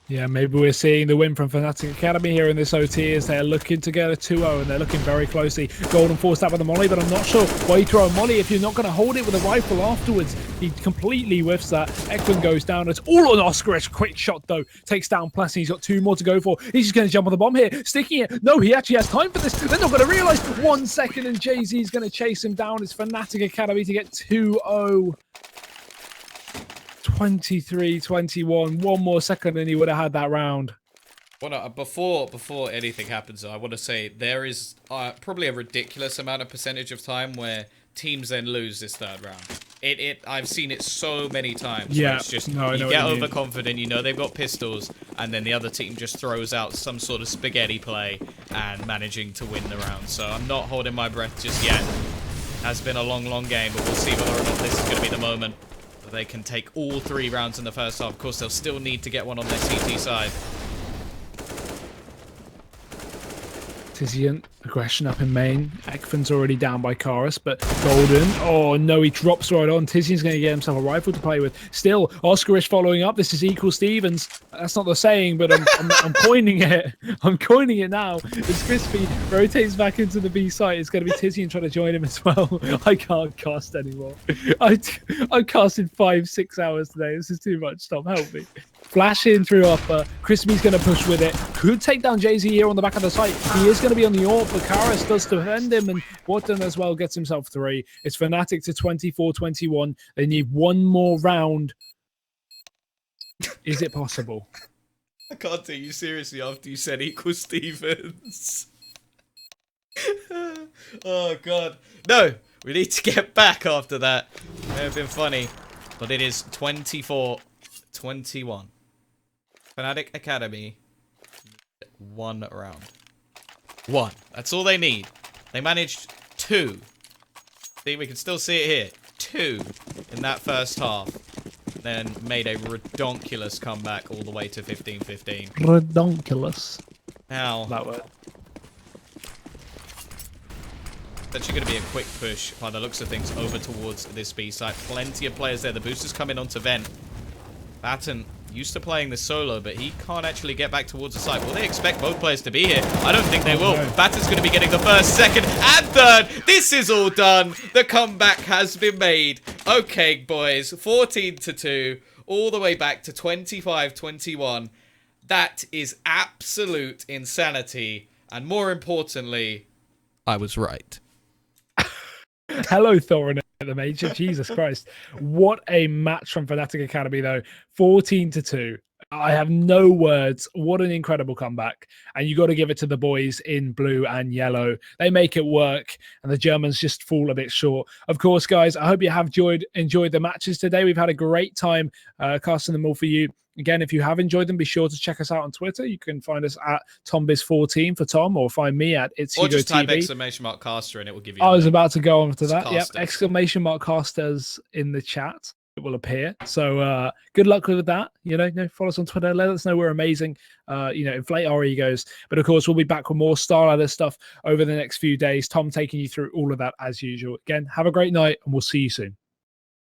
Yeah, maybe we're seeing the win from Fnatic Academy here in this OT as they're looking to get a 2-0 and they're looking very closely. Golden forced out with the molly, but I'm not sure why you throw a molly if you're not going to hold it with a rifle afterwards. He completely whiffs that. Ekman goes down. It's all on Oscar. It's a quick shot, though. Takes down Plessy. He's got 2 more to go for. He's just going to jump on the bomb here. Sticking it. No, he actually has time for this. They're not going to realize 1 second and Jay-Z is going to chase him down. It's Fnatic Academy to get 2-0. 23-21. 1 more second and he would have had that round. Well, before anything happens, I want to say there is probably a ridiculous amount of percentage of time where teams then lose this 3rd round. I've seen it so many times. Yeah, it's just you get overconfident, you know they've got pistols, and then the other team just throws out some sort of spaghetti play and managing to win the round. So I'm not holding my breath just yet. It has been a long, long game, but we'll see whether or not this is going to be the moment. They can take all 3 rounds in the first half. Of course, they'll still need to get one on their CT side. Tizian, aggression up in main. Ekman's already down by Karis, but Golden, oh no, he drops right on. Tizian's going to get himself a rifle to play with. Still, Oscar is following up. This is equal Stevens. That's not the saying, but I'm coining it. I'm coining it now. As Crispy rotates back into the B site, it's going to be Tizian trying to join him as well. I can't cast anymore. I've casted 5-6 hours today. This is too much. Tom, help me. Flash in through upper. Crispy's going to push with it. Could take down Jay-Z here on the back of the site. He is going to be on the AWP, but Karis does defend him, and Wharton as well gets himself 3. It's Fnatic to 24-21. They need 1 more round. Is it possible? I can't take you seriously after you said equal Stevens. Oh, God. No, we need to get back after that. It may have been funny, but it is 24-21. Fnatic Academy, 1 round. 1. That's all they need. They managed 2. See, we can still see it here. 2 in that first half. Then made a redonkulous comeback all the way to 15-15. Redonkulous. Now, That word. it's actually going to be a quick push by the looks of things over towards this B site. Plenty of players there. The booster's coming onto Vent. Batten used to playing this solo, but he can't actually get back towards the site. Will they expect both players to be here? I don't think they will. Batten's going to be getting the first, second, and third. This is all done. The comeback has been made. Okay, boys. 14-2. All the way back to 25-21. That is absolute insanity. And more importantly, I was right. Hello, Thorin at the Major. Jesus Christ. What a match from Fnatic Academy, though. 14-2. I have no words. What an incredible comeback. And you got to give it to the boys in blue and yellow. They make it work, and the Germans just fall a bit short. Of course, guys, I hope you have enjoyed the matches today. We've had a great time casting them all for you. Again, if you have enjoyed them, be sure to check us out on Twitter. You can find us at TomBiz14 for Tom, or find me at It's Or Hugo just type TV. !caster and it will give you. I was about to go on to that. Casters. Yep, !casters in the chat. It will appear. So good luck with that. Follow us on Twitter. Let us know we're amazing. Inflate our egos. But of course, we'll be back with more Starladder stuff over the next few days. Tom taking you through all of that as usual. Again, have a great night, and we'll see you soon.